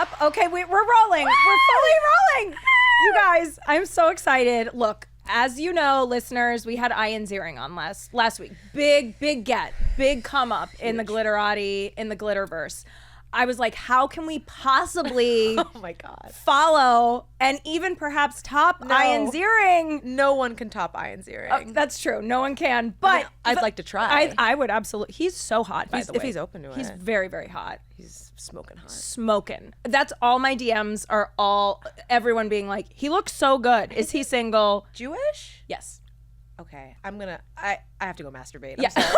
up. Okay, we're rolling. We're fully rolling. You guys, I'm so excited. Look, as you know, listeners, we had Ian's earring on last week. Big come up in the Glitterati, in the Glitterverse. I was like, how can we possibly oh my God. follow and even perhaps top Ian's earring? No one can top Ian's earring. That's true. No one can. But I'd like to try. I would absolutely. He's so hot, by the way. If he's open to it. He's very, very hot. He's smoking hot. Smoking. That's all my DMs are everyone being like, he looks so good. Is he single? Jewish? Yes. Okay. I have to go masturbate. Yeah. I'm sorry.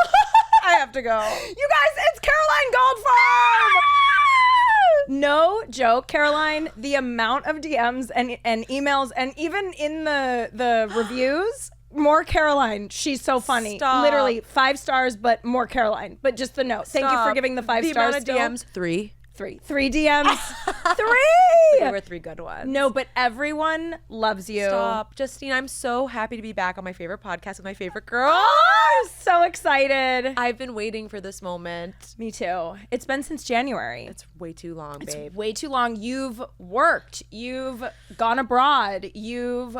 I have to go. You guys, it's Caroline Goldfarb. No joke, Caroline, the amount of DMs and emails and even in the reviews, more Caroline. She's so funny. Stop. Literally 5 stars, but more Caroline. But just the note. Thank you for giving the 5 stars. The amount of DMs, 3. 3 DMs. 3. There were 3 good ones. No, but everyone loves you. Stop. Justine, I'm so happy to be back on my favorite podcast with my favorite girl. Oh, so excited. I've been waiting for this moment. Me too. It's been since January. It's way too long, babe. It's way too long. You've worked. You've gone abroad. You've,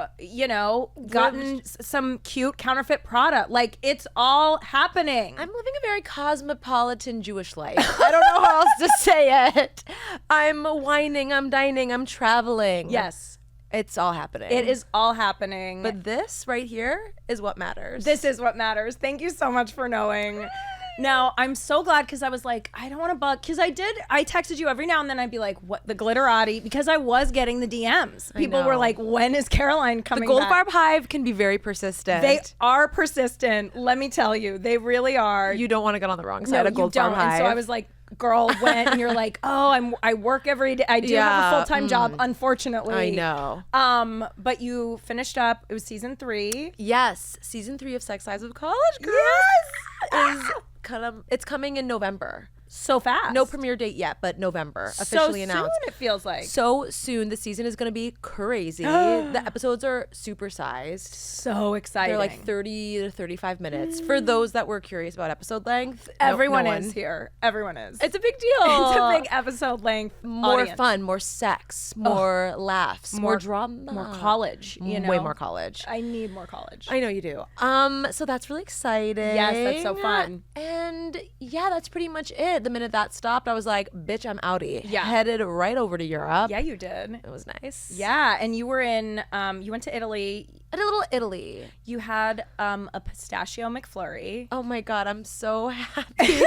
gotten some cute counterfeit product. Like, it's all happening. I'm living a very cosmopolitan Jewish life. I don't know how else to say it. I'm whining. I'm dining. I'm traveling. Yes. It's all happening. It is all happening. But this right here is what matters. This is what matters. Thank you so much for knowing. Now, I'm so glad because I was like, I don't want to bug. Because I texted you every now and then. I'd be like, what, the Glitterati? Because I was getting the DMs. People were like, when is Caroline coming back? The Goldfarb hive can be very persistent. They are persistent. Let me tell you. They really are. You don't want to get on the wrong side of you Goldfarb don't. hive. And so I was like, girl, when? And you're like, oh, I work every day. I do have a full-time job, unfortunately. I know. But you finished up. It was season 3. Yes. Season 3 of Sex Lives of College Girls. Yes. It's coming in November. So fast. No premiere date yet, but November. Officially announced. So soon, it feels like. So soon. The season is going to be crazy. The episodes are supersized. So exciting. They're like 30 to 35 minutes. For those that were curious about episode length, everyone is here. Everyone is. It's a big deal. It's a big episode length. More audience. fun, more sex, more laughs, more drama, more college. Way more college. I need more college. I know you do. So that's really exciting. Yes, that's so fun. And yeah, that's pretty much it. The minute that stopped, I was like, bitch, I'm outie. Yeah. Headed right over to Europe. Yeah, you did. It was nice. Yeah, and you were in, you went to Italy. I did a little Italy. You had a pistachio McFlurry. Oh my God, I'm so happy.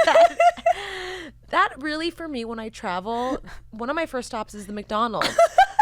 That really, for me, when I travel, one of my first stops is the McDonald's.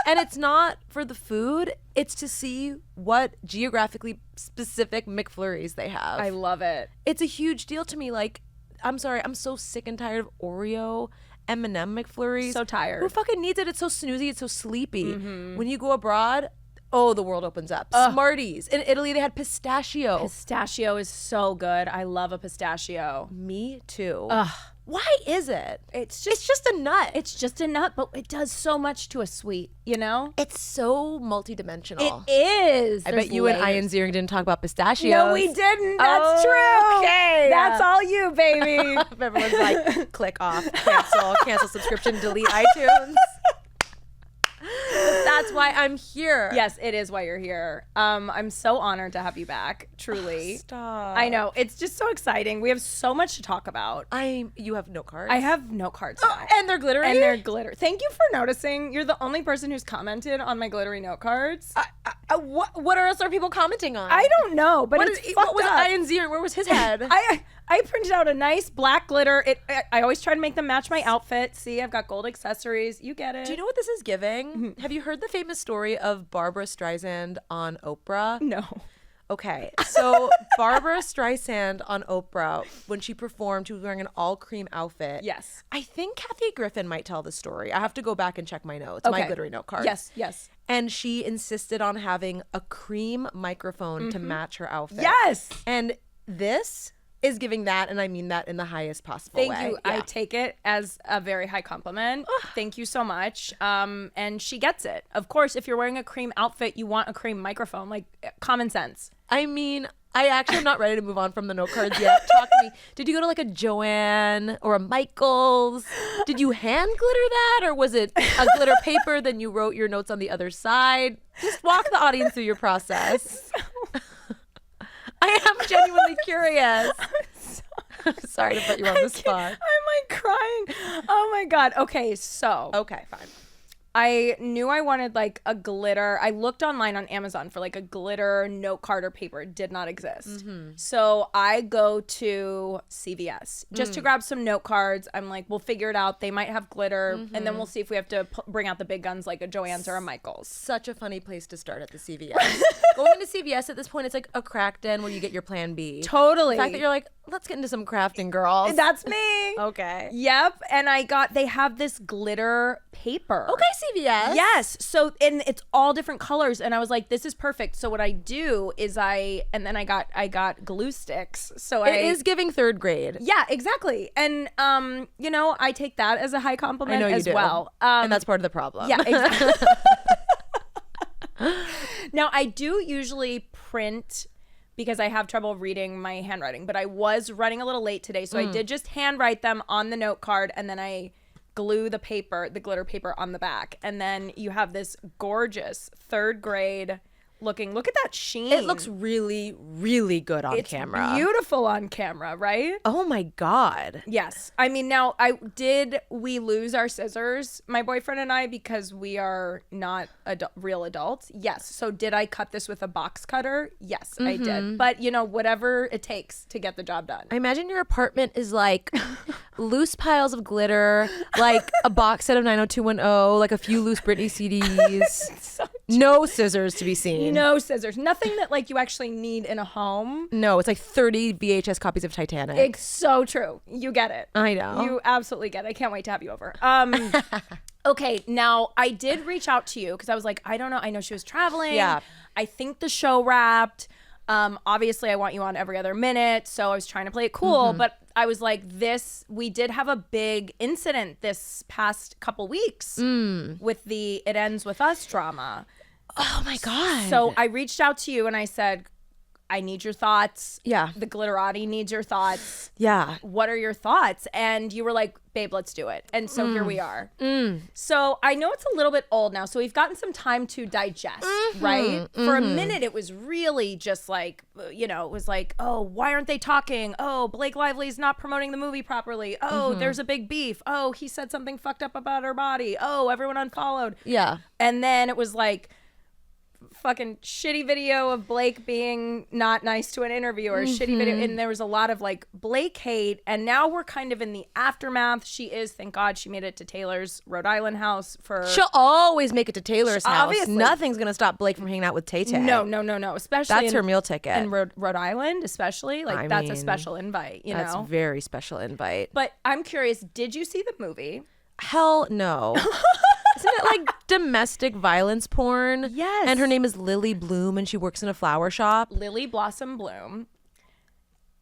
And it's not for the food, it's to see what geographically specific McFlurries they have. I love it. It's a huge deal to me. Like, I'm sorry, I'm so sick and tired of Oreo M&M McFlurries. So tired. Who fucking needs it? It's so snoozy. It's so sleepy. When you go abroad, oh, the world opens up. Smarties. In Italy, they had pistachio. Pistachio is so good. I love a pistachio. Me too. Ugh. Why is it? It's just a nut. It's just a nut, but it does so much to a sweet, you know? It's so multidimensional. It is. I bet you and Ian Ziering didn't talk about pistachios. No, we didn't. That's true. Okay. That's all you, baby. Everyone's like, click off, cancel subscription, delete iTunes. That's why I'm here. Yes, it is why you're here. I'm so honored to have you back. Truly. Stop. I know. It's just so exciting. We have so much to talk about. You have note cards? I have note cards now. And they're glittery? And they're glitter. Thank you for noticing. You're the only person who's commented on my glittery note cards. What else are people commenting on? I don't know, but what it's fucked was up. Ian Ziering? Where was his head? I printed out a nice black glitter. I always try to make them match my outfit. See, I've got gold accessories. You get it. Do you know what this is giving? Mm-hmm. Have you heard the famous story of Barbara Streisand on Oprah? No. Okay, so Barbara Streisand on Oprah, when she performed, she was wearing an all-cream outfit. Yes. I think Kathy Griffin might tell the story. I have to go back and check my notes, Okay. my glittery note cards. Yes. And she insisted on having a cream microphone to match her outfit. Yes. And this is giving that, and I mean that in the highest possible way. Thank you. Yeah. I take it as a very high compliment. Thank you so much. And she gets it. Of course, if you're wearing a cream outfit, you want a cream microphone. Like, common sense. I mean, I actually am not ready to move on from the note cards yet. Talk to me. Did you go to like a Joanne or a Michael's? Did you hand glitter that, or was it a glitter paper, then you wrote your notes on the other side? Just walk the audience through your process. I am genuinely curious. I'm sorry to put you on the spot. I'm like crying. Oh my God. Okay, so. Okay, fine. I knew I wanted like a glitter. I looked online on Amazon for like a glitter note card or paper. It did not exist. So I go to CVS just to grab some note cards. I'm like, we'll figure it out. They might have glitter, and then we'll see if we have to bring out the big guns like a Joann's or a Michael's. Such a funny place to start at the CVS. Going to CVS at this point, it's like a crack den where you get your plan B. Totally. The fact that you're like, let's get into some crafting, girls. That's me. Okay. Yep. And they have this glitter paper. Okay, CVS. Yes. So, and it's all different colors. And I was like, this is perfect. So what I do is I got glue sticks. So it is giving third grade. Yeah, exactly. And, I take that as a high compliment I know you as do. well. And that's part of the problem. Yeah, exactly. Now, I do usually print because I have trouble reading my handwriting, but I was running a little late today. So I did just handwrite them on the note card, and then I glue the glitter paper on the back. And then you have this gorgeous third grade looking. Look at that sheen. It looks really, really good on camera. Beautiful on camera, right? Oh my God. Yes. I mean, now, we lose our scissors, my boyfriend and I, because we are not real adults? Yes. So did I cut this with a box cutter? Yes, I did. But, whatever it takes to get the job done. I imagine your apartment is like loose piles of glitter, like a box set of 90210, like a few loose Britney CDs. No scissors to be seen. No scissors. Nothing that like you actually need in a home. No, it's like 30 VHS copies of Titanic. It's so true. You get it. I know. You absolutely get it. I can't wait to have you over. Okay, now I did reach out to you because I was like, I don't know. I know she was traveling. Yeah. I think the show wrapped. Obviously I want you on every other minute. So I was trying to play it cool, but I was like, we did have a big incident this past couple weeks with the It Ends With Us drama. Oh my God. So I reached out to you and I said, I need your thoughts. Yeah. The Glitterati needs your thoughts. Yeah. What are your thoughts? And you were like, babe, let's do it. And so here we are. So I know it's a little bit old now. So we've gotten some time to digest, right? For a minute, it was really just like, it was like, oh, why aren't they talking? Oh, Blake Lively's not promoting the movie properly. Oh, there's a big beef. Oh, he said something fucked up about her body. Oh, everyone unfollowed. Yeah. And then it was like, fucking shitty video of Blake being not nice to an interviewer, shitty video, and there was a lot of like Blake hate, and now we're kind of in the aftermath. Thank God she made it to Taylor's Rhode Island house She'll always make it to Taylor's house. Obviously. Nothing's gonna stop Blake from hanging out with Tay-Tay. No, especially that's her meal ticket. in Rhode Island, especially that's a special invite, That's a very special invite. But I'm curious, did you see the movie? Hell no. Isn't it like domestic violence porn? Yes. And her name is Lily Bloom and she works in a flower shop. Lily Blossom Bloom.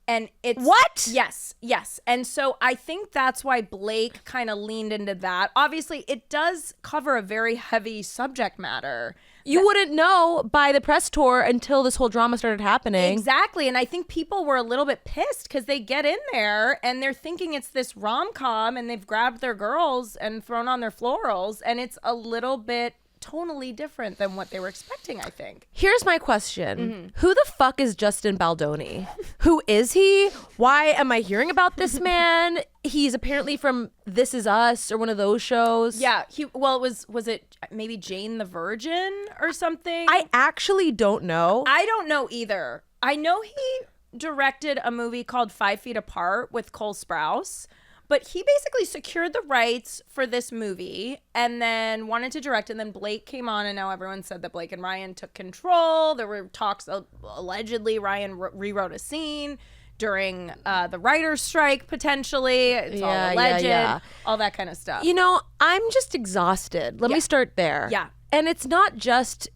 And it's what? Yes. And so I think that's why Blake kind of leaned into that. Obviously, it does cover a very heavy subject matter. You wouldn't know by the press tour until this whole drama started happening. Exactly. And I think people were a little bit pissed because they get in there and they're thinking it's this rom-com and they've grabbed their girls and thrown on their florals. And it's a little bit tonally different than what they were expecting, I think. Here's my question. Who the fuck is Justin Baldoni? Who is he? Why am I hearing about this man? He's apparently from This Is Us or one of those shows. Yeah. Was it maybe Jane the Virgin or something? I actually don't know. I don't know either. I know he directed a movie called 5 Feet Apart with Cole Sprouse. But he basically secured the rights for this movie and then wanted to direct. And then Blake came on and now everyone said that Blake and Ryan took control. There were talks, allegedly Ryan rewrote a scene during the writer's strike, potentially. It's all alleged, all that kind of stuff. I'm just exhausted. Let me start there. Yeah. And it's not just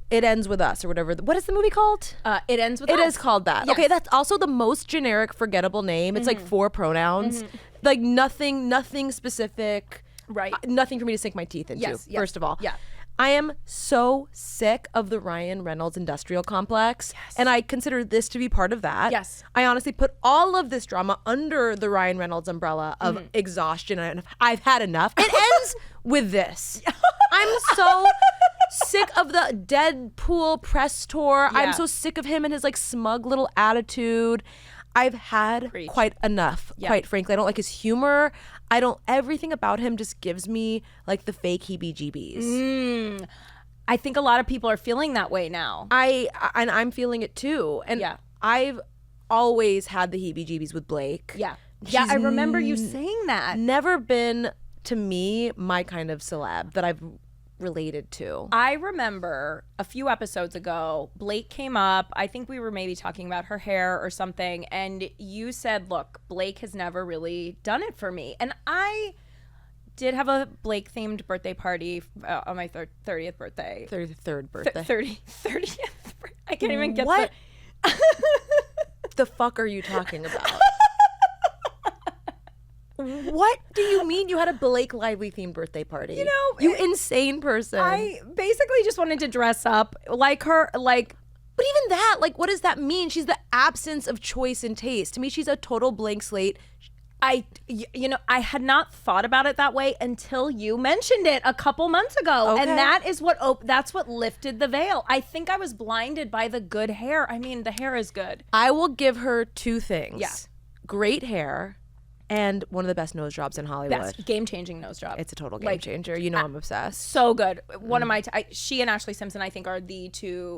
It Ends With Us or whatever. What is the movie called? It Ends With Us. It is called that. Yes. Okay, that's also the most generic, forgettable name. It's like 4 pronouns. Like nothing specific. Right. Nothing for me to sink my teeth into, first of all. Yeah. I am so sick of the Ryan Reynolds industrial complex. Yes. And I consider this to be part of that. Yes. I honestly put all of this drama under the Ryan Reynolds umbrella of exhaustion. And I've had enough. It ends with this. I'm so sick of the Deadpool press tour. Yeah. I'm so sick of him and his like smug little attitude. I've had quite enough, quite frankly. I don't like his humor. Everything about him just gives me like the fake heebie-jeebies. I think a lot of people are feeling that way now. I'm feeling it too. And I've always had the heebie-jeebies with Blake. Yeah. She's I remember you saying that. Never been, to me, my kind of celeb that I've related to. I remember a few episodes ago, Blake came up. I think we were maybe talking about her hair or something. And you said, look, Blake has never really done it for me. And I did have a Blake themed birthday party on my 30th birthday. 33rd birthday. 30th. I can't even get what the fuck are you talking about? What do you mean you had a Blake Lively themed birthday party? You insane person. I basically just wanted to dress up like her, like. But even that, like, what does that mean? She's the absence of choice and taste. To me, she's a total blank slate. I had not thought about it that way until you mentioned it a couple months ago. Okay. And that's what lifted the veil. I think I was blinded by the good hair. I mean, the hair is good. I will give her two things. Yeah. Great hair and one of the best nose jobs in Hollywood. Best game-changing nose job. It's a total game changer. I'm obsessed. So good. One of my, she and Ashley Simpson, I think, are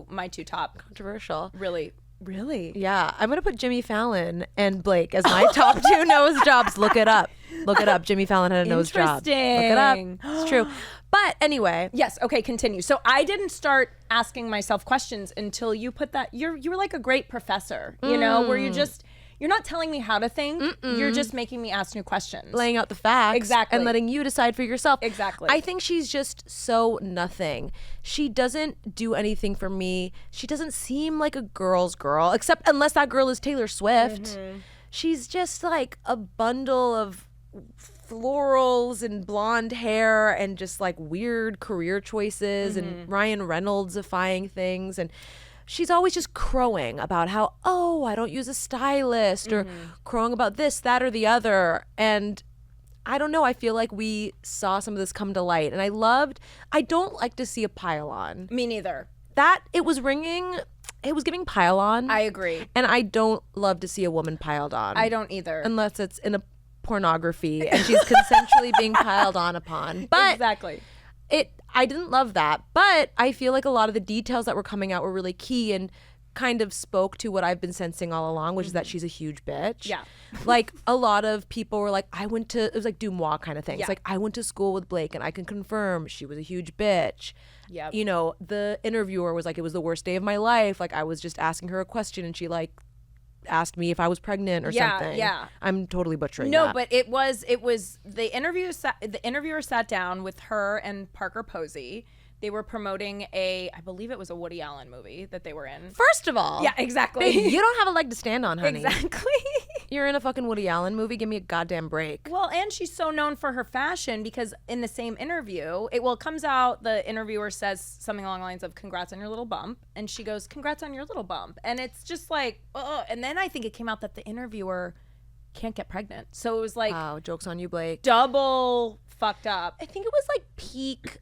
my two top. Controversial. Really? Yeah. I'm going to put Jimmy Fallon and Blake as my top two nose jobs. Look it up. Jimmy Fallon had a nose job. Interesting. Look it up. It's true. But anyway. Yes. Okay. Continue. So I didn't start asking myself questions until you put that. You were like a great professor, where you're not telling me how to think. You're just making me ask new questions. Laying out the facts. Exactly. And letting you decide for yourself. Exactly. I think she's just so nothing. She doesn't do anything for me. She doesn't seem like a girl's girl, except unless that girl is Taylor Swift. Mm-hmm. She's just like a bundle of florals and blonde hair and just like weird career choices and Ryan Reynolds-ifying things. And she's always just crowing about how, I don't use a stylist or crowing about this, that, or the other. And I don't know. I feel like we saw some of this come to light. And I don't like to see a pile-on. Me neither. It was giving pile-on. I agree. And I don't love to see a woman piled on. I don't either. Unless it's in a pornography and she's consensually being piled on upon. But exactly. I didn't love that, but I feel like a lot of the details that were coming out were really key and kind of spoke to what I've been sensing all along, which is that she's a huge bitch. Yeah. Like a lot of people were like, it was like Dumois kind of thing. Yeah. It's like, I went to school with Blake and I can confirm she was a huge bitch. Yeah. The interviewer was like, it was the worst day of my life. Like I was just asking her a question and she like asked me if I was pregnant or something. Yeah. I'm totally butchering that. No, but it was the interviewer sat down with her and Parker Posey. They were promoting I believe it was a Woody Allen movie that they were in. First of all. Yeah, exactly. You don't have a leg to stand on, honey. Exactly. You're in a fucking Woody Allen movie. Give me a goddamn break. Well, and she's so known for her fashion because in the same interview, it comes out, the interviewer says something along the lines of, congrats on your little bump. And she goes, congrats on your little bump. And it's just like, and then I think it came out that the interviewer can't get pregnant. So it was like, wow, joke's on you, Blake. Double fucked up. I think it was like peak,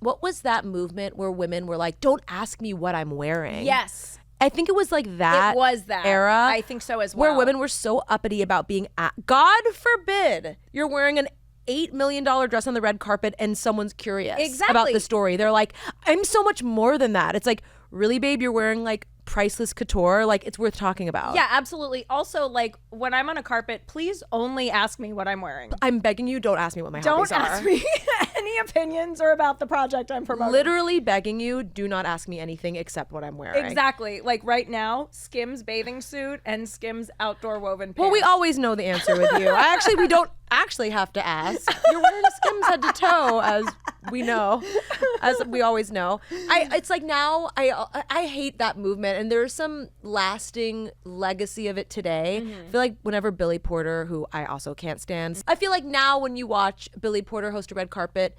what was that movement where women were like, don't ask me what I'm wearing? Yes. I think it was like that. It was that era. I think so as well. Where women were so uppity about being God forbid you're wearing an $8 million dress on the red carpet and someone's curious about the story. They're like, I'm so much more than that. It's like, really, babe, you're wearing like priceless couture, like it's worth talking about. Yeah, absolutely. Also, like when I'm on a carpet, please only ask me what I'm wearing. I'm begging you, don't ask me what my hobbies are. Don't ask me any opinions or about the project I'm promoting. Literally begging you, do not ask me anything except what I'm wearing. Exactly. Like right now, Skims bathing suit and Skims outdoor woven pants. Well, we always know the answer with you. We don't actually have to ask. You're wearing Skims head to toe, as we know, as we always know. It's like now I hate that movement, and there's some lasting legacy of it today. I feel like whenever Billy Porter, who I also can't stand, I feel like now when you watch Billy Porter host a red carpet,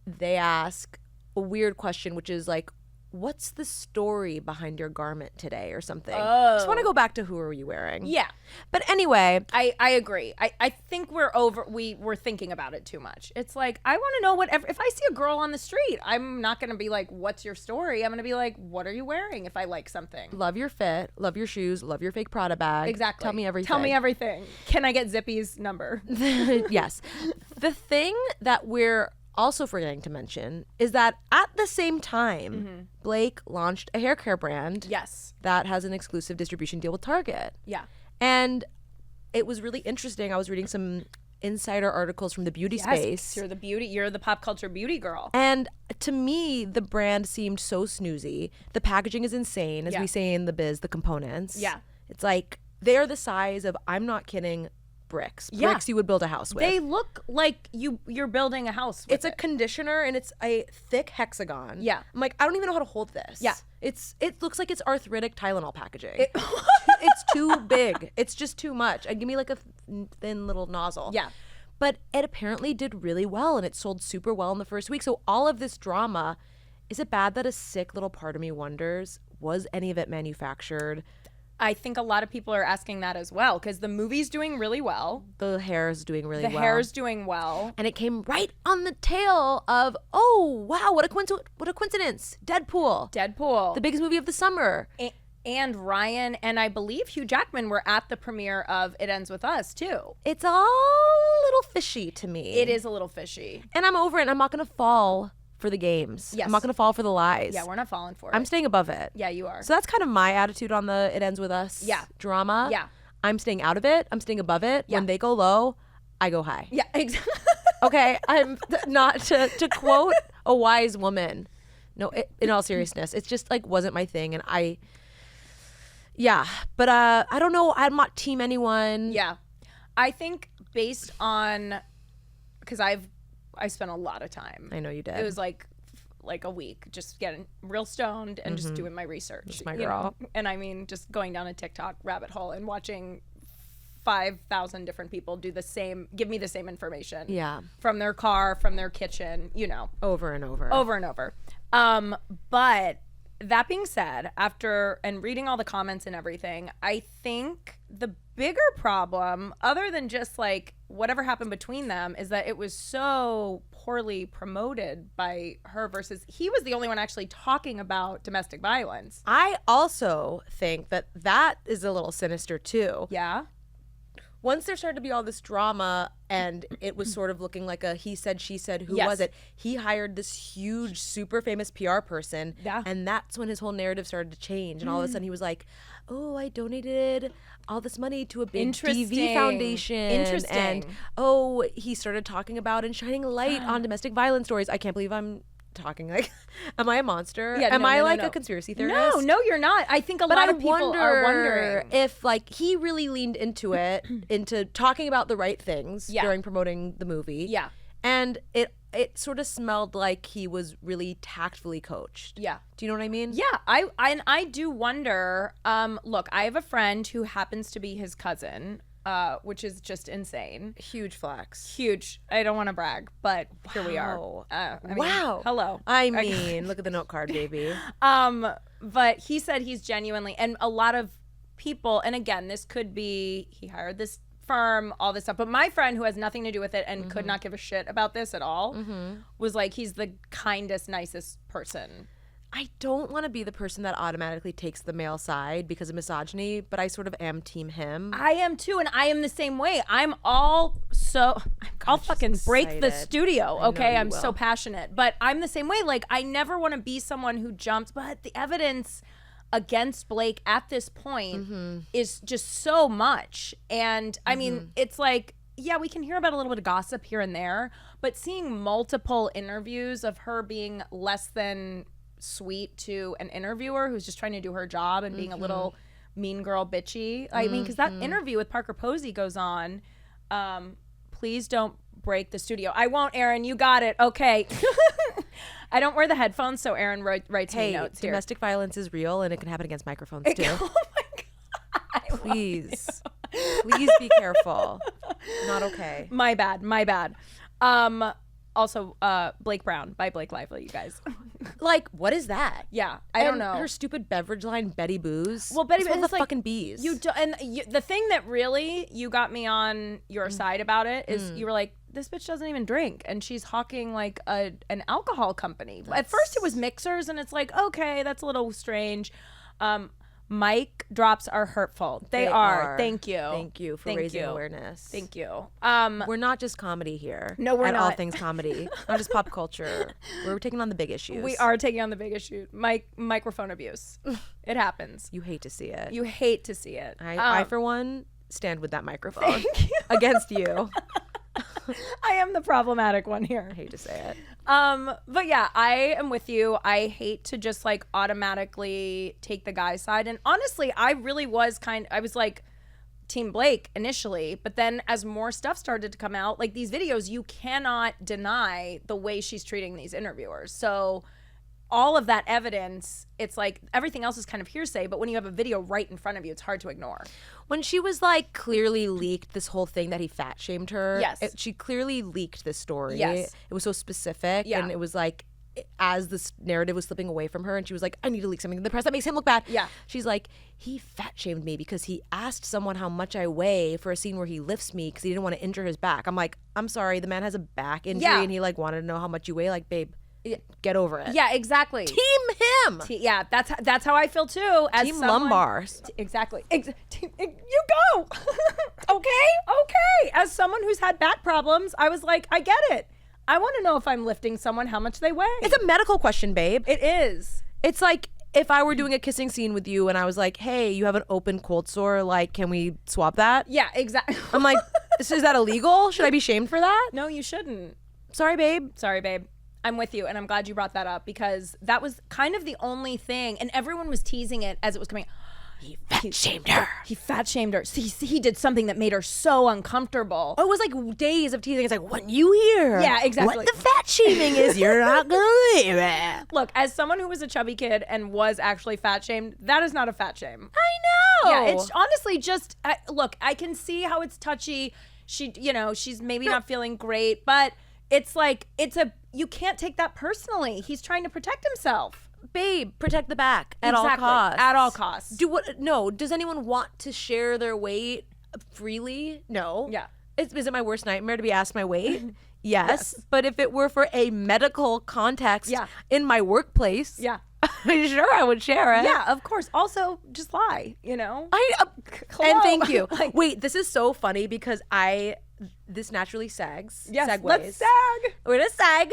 they ask a weird question, which is like, what's the story behind your garment today or something? I just want to go back to who are you wearing? Yeah. But anyway. I agree. I think we're thinking about it too much. It's like, I want to know whatever. If I see a girl on the street, I'm not going to be like, what's your story? I'm going to be like, what are you wearing if I like something? Love your fit, love your shoes, love your fake Prada bag. Exactly. Tell me everything. Tell me everything. Can I get Zippy's number? Yes. The thing that we're also forgetting to mention is that at the same time, Blake launched a hair care brand. Yes. That has an exclusive distribution deal with Target. Yeah. And it was really interesting. I was reading some insider articles from the beauty space. You're the pop culture beauty girl. And to me, the brand seemed so snoozy. The packaging is insane, as we say in the biz, the components. Yeah. It's like they're the size of, I'm not kidding, bricks you would build a house with. They look like you're building a house with it's a conditioner and it's a thick hexagon. Yeah. I'm like, I don't even know how to hold this. Yeah. It looks like it's arthritic Tylenol packaging. It's too big. It's just too much. And give me like a thin little nozzle. Yeah. But it apparently did really well and it sold super well in the first week. So all of this drama, is it bad that a sick little part of me wonders, was any of it manufactured? I think a lot of people are asking that as well because the movie's doing really well. The hair is doing really well. The hair's doing well. And it came right on the tail of, oh, wow, what a coincidence. Deadpool. The biggest movie of the summer. And Ryan and I believe Hugh Jackman were at the premiere of It Ends With Us too. It's all a little fishy to me. It is a little fishy. And I'm over it. I'm not going to fall for the games. Yes. I'm not going to fall for the lies. Yeah, we're not falling for it. I'm staying above it. Yeah, you are. So that's kind of my attitude on the It Ends With Us drama. Yeah. I'm staying out of it. I'm staying above it. Yeah. When they go low, I go high. Yeah, exactly. Okay, I'm not to quote a wise woman. No, in all seriousness, it's just like wasn't my thing, and I don't know. I'm not team anyone. Yeah, I think based on because I spent a lot of time. I know you did. It was like a week just getting real stoned and just doing my research. That's my girl. And I mean, just going down a TikTok rabbit hole and watching 5,000 different people give me the same information. Yeah. From their car, from their kitchen, Over and over. Over and over. But that being said, after and reading all the comments and everything, I think the bigger problem, other than just like whatever happened between them, is that it was so poorly promoted by her versus he was the only one actually talking about domestic violence. I also think that is a little sinister too. Yeah. Once there started to be all this drama and it was sort of looking like a he said, she said, who Yes. was it? He hired this huge, super famous PR person. Yeah. And that's when his whole narrative started to change. And all of a sudden he was like, oh, I donated all this money to a big TV foundation. Interesting. And, he started talking about and shining a light on domestic violence stories. I can't believe I'm talking like, am I a monster? Yeah, am I no. a conspiracy theorist? No, you're not. I think a lot of people are wondering if like he really leaned into it, into talking about the right things during promoting the movie. Yeah. And it sort of smelled like he was really tactfully coached. Yeah. Do you know what I mean? Yeah, I do wonder. Look, I have a friend who happens to be his cousin, which is just insane. Huge flex. Huge. I don't want to brag, but here we are. Wow. Hello. I mean, look at the note card, baby. But he said he's genuinely, and a lot of people, and again, this could be he hired this firm, all this stuff. But my friend who has nothing to do with it and could not give a shit about this at all was like, he's the kindest, nicest person. I don't want to be the person that automatically takes the male side because of misogyny, but I sort of am team him. I am too, and I am the same way. I'll fucking break the studio, okay? I'm so passionate. But I'm the same way. Like, I never want to be someone who jumps, but the evidence against Blake at this point is just so much. And I mean, it's like, yeah, we can hear about a little bit of gossip here and there, but seeing multiple interviews of her being less than sweet to an interviewer who's just trying to do her job and being a little mean girl bitchy. I mean, because that interview with Parker Posey goes on, please don't break the studio. I won't, Aaron. You got it. Okay. I don't wear the headphones, so Aaron writes me notes here. Domestic violence is real, and it can happen against microphones too. Oh my God. Please be careful. Not okay. My bad. Also, Blake Brown by Blake Lively, you guys. Like, what is that? Yeah, I don't know. Her stupid beverage line, Betty Booze. Well, Betty Booze, Booze, the like, fucking bees. The thing that really you got me on your side about it is you were like, this bitch doesn't even drink, and she's hawking like an alcohol company. At first, it was mixers, and it's like, okay, that's a little strange. Mic drops are hurtful. They are. Thank you. Thank you for raising awareness. Thank you. We're not just comedy here. No, we're at not. All Things Comedy. Not just pop culture. We're taking on the big issues. We are taking on the big issue. Microphone abuse. It happens. You hate to see it. You hate to see it. I for one, stand with that microphone against you. I am the problematic one here. I hate to say it. But yeah, I am with you. I hate to just like automatically take the guy's side. And honestly, I really was I was like Team Blake initially, but then as more stuff started to come out, like these videos, you cannot deny the way she's treating these interviewers. So all of that evidence, it's like everything else is kind of hearsay, but when you have a video right in front of you, it's hard to ignore. When she was like clearly leaked this whole thing that he fat shamed her. Yes. She clearly leaked this story. Yes. It was so specific. Yeah. And it was like, as this narrative was slipping away from her, and she was like, I need to leak something to the press that makes him look bad. Yeah. She's like, he fat shamed me because he asked someone how much I weigh for a scene where he lifts me because he didn't want to injure his back. I'm like, I'm sorry, the man has a back injury and he like wanted to know how much you weigh. Like, babe, get over it. Yeah, exactly. Team him. Yeah, that's how I feel too. As Team lumbar. Exactly. You go. Okay. As someone who's had back problems, I was like, I get it. I want to know if I'm lifting someone, how much they weigh. It's a medical question, babe. It is. It's like if I were doing a kissing scene with you and I was like, hey, you have an open cold sore, like, can we swap that? Yeah, exactly. I'm like, is that illegal? Should I be shamed for that? No, you shouldn't. Sorry, babe. I'm with you, and I'm glad you brought that up because that was kind of the only thing, and everyone was teasing it as it was coming. He fat shamed her. He fat shamed her. See, he did something that made her so uncomfortable. Oh, it was like days of teasing. It's like, when you hear exactly what the fat shaming is, you're not gonna believe it. Look, as someone who was a chubby kid and was actually fat shamed, that is not a fat shame. I know. Yeah, it's honestly just look. I can see how it's touchy. She's maybe not feeling great, but it's like you can't take that personally. He's trying to protect himself. Babe, protect the back at all costs. At all costs. No, does anyone want to share their weight freely? No. Yeah. Is it my worst nightmare to be asked my weight? Yes. But if it were for a medical context in my workplace, sure, I would share it. Yeah, of course. Also, just lie, and thank you. Wait, this is so funny because this naturally sags. Yes, segues. let's sag. We're gonna sag.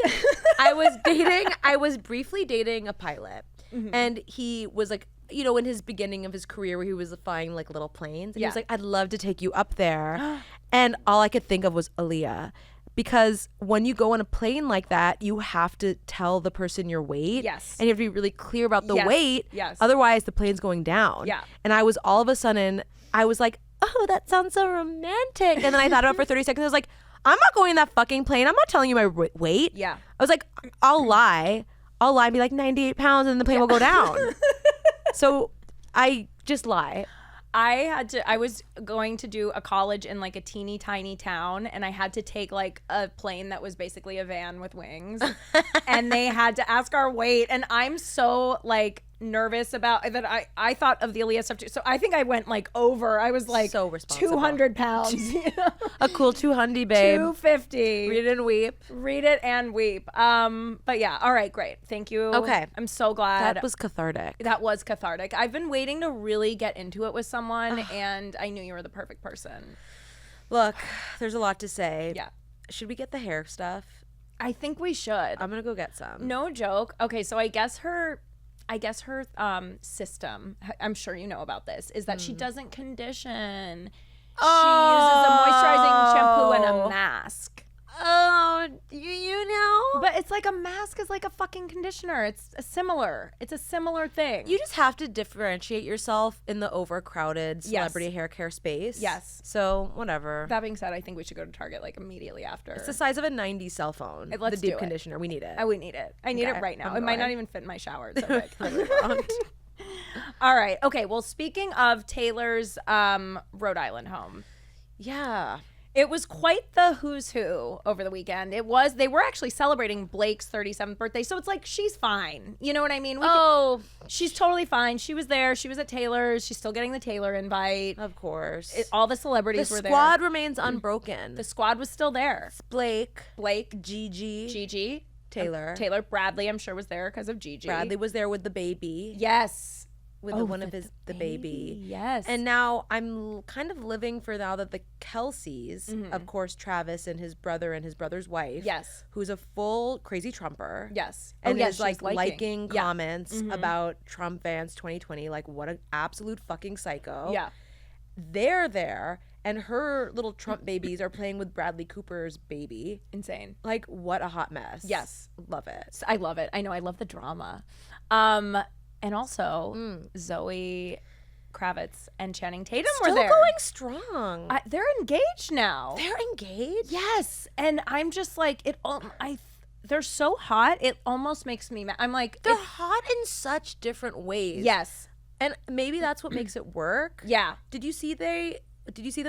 I was briefly dating a pilot, and he was like, in his beginning of his career where he was flying like little planes, and he was like, I'd love to take you up there. And all I could think of was Aaliyah. Because when you go on a plane like that, you have to tell the person your weight. Yes. And you have to be really clear about the weight. Yes. Otherwise, the plane's going down. Yeah. And I was all of a sudden, I was like, oh, that sounds so romantic. And then I thought about it for 30 seconds. I was like, I'm not going in that fucking plane. I'm not telling you my weight. Yeah. I was like, I'll lie and be like 98 pounds and the plane will go down. So I just lie. I was going to do a college in like a teeny tiny town, and I had to take like a plane that was basically a van with wings, and they had to ask our weight, and I'm so like nervous about that. I thought of the Aaliyah stuff too, so I think I went like over. I was like so responsible. 200 pounds. A cool 200, babe. 250. Read it and weep. Read it and weep. But yeah, all right, great. Thank you. Okay. I'm so glad. That was cathartic. I've been waiting to really get into it with someone, and I knew you were the perfect person. Look, there's a lot to say. Yeah. Should we get the hair stuff? I think we should. I'm gonna go get some. No joke. Okay, so I guess her system, I'm sure you know about this, is that she doesn't condition. She uses a moisturizing shampoo and a mask. Oh, you know? But it's like a mask is like a fucking conditioner. It's a similar thing. You just have to differentiate yourself in the overcrowded celebrity hair care space. Yes. So, whatever. That being said, I think we should go to Target like immediately after. It's the size of a 90s cell phone. Let's the deep do conditioner. We need it. We need it. I need it right now. It might not even fit in my shower. It's so big. All right. Okay. Well, speaking of Taylor's Rhode Island home. Yeah. It was quite the who's who over the weekend. They were actually celebrating Blake's 37th birthday, so it's like she's fine. You know what I mean? She's totally fine. She was there. She was at Taylor's. She's still getting the Taylor invite. Of course. All the celebrities were there. The squad remains unbroken. The squad was still there. It's Blake, Gigi, Taylor. Bradley, I'm sure, was there because of Gigi. Bradley was there with the baby. Yes. With the baby. Yes. And now I'm kind of living for now that the Kelseys, of course, Travis and his brother's wife. Yes. Who's a full crazy Trumper. Yes. And is like liking comments about Trump Vance 2020. Like, what an absolute fucking psycho. Yeah. They're there, and her little Trump babies are playing with Bradley Cooper's baby. Insane. Like, what a hot mess. Yes. Love it. I love it. I know. I love the drama. And also, Zoe Kravitz and Channing Tatum were there. Still going strong. They're engaged now. They're engaged? Yes. And I'm just like, they're so hot. It almost makes me mad. I'm like, they're hot in such different ways. Yes. And maybe that's what makes it work. Yeah. Did you see them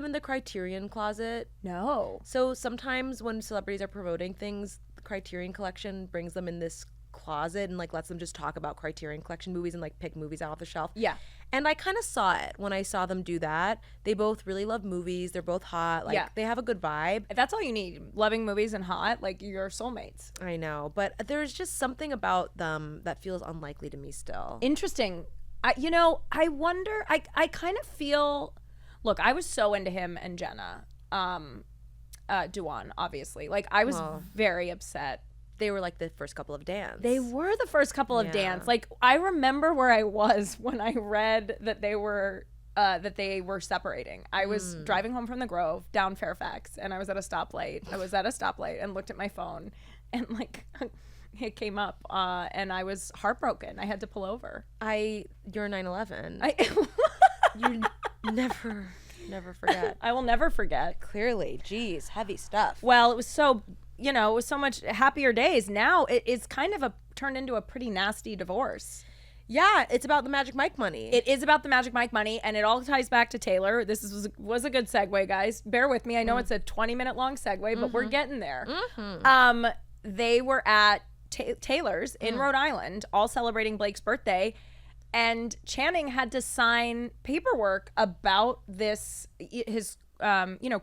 in the Criterion closet? No. So sometimes when celebrities are promoting things, the Criterion Collection brings them in this closet and like lets them just talk about Criterion Collection movies and like pick movies out off the shelf. Yeah. And I kind of saw it when I saw them do that. They both really love movies. They're both hot. Like they have a good vibe. That's all you need. Loving movies and hot, like you're soulmates. I know, but there's just something about them that feels unlikely to me still. Interesting. I wonder, I kind of feel, look, I was so into him and Jenna, Dewan, obviously. Like, I was very upset. They were like the first couple of dance. They were the first couple of dance. Like, I remember where I was when I read that they were separating. I was driving home from the Grove down Fairfax, and I was at a stoplight. And looked at my phone, and like it came up, and I was heartbroken. I had to pull over. You're 9/11. You never forget. I will never forget. Clearly, geez, heavy stuff. Well, it was so much happier days. Now it's kind of turned into a pretty nasty divorce. Yeah, it's about the Magic Mike money. It is about the Magic Mike money, and it all ties back to Taylor. This was a good segue, guys. Bear with me. I know it's a 20-minute long segue, but we're getting there. They were at Taylor's in Rhode Island, all celebrating Blake's birthday, and Channing had to sign paperwork about his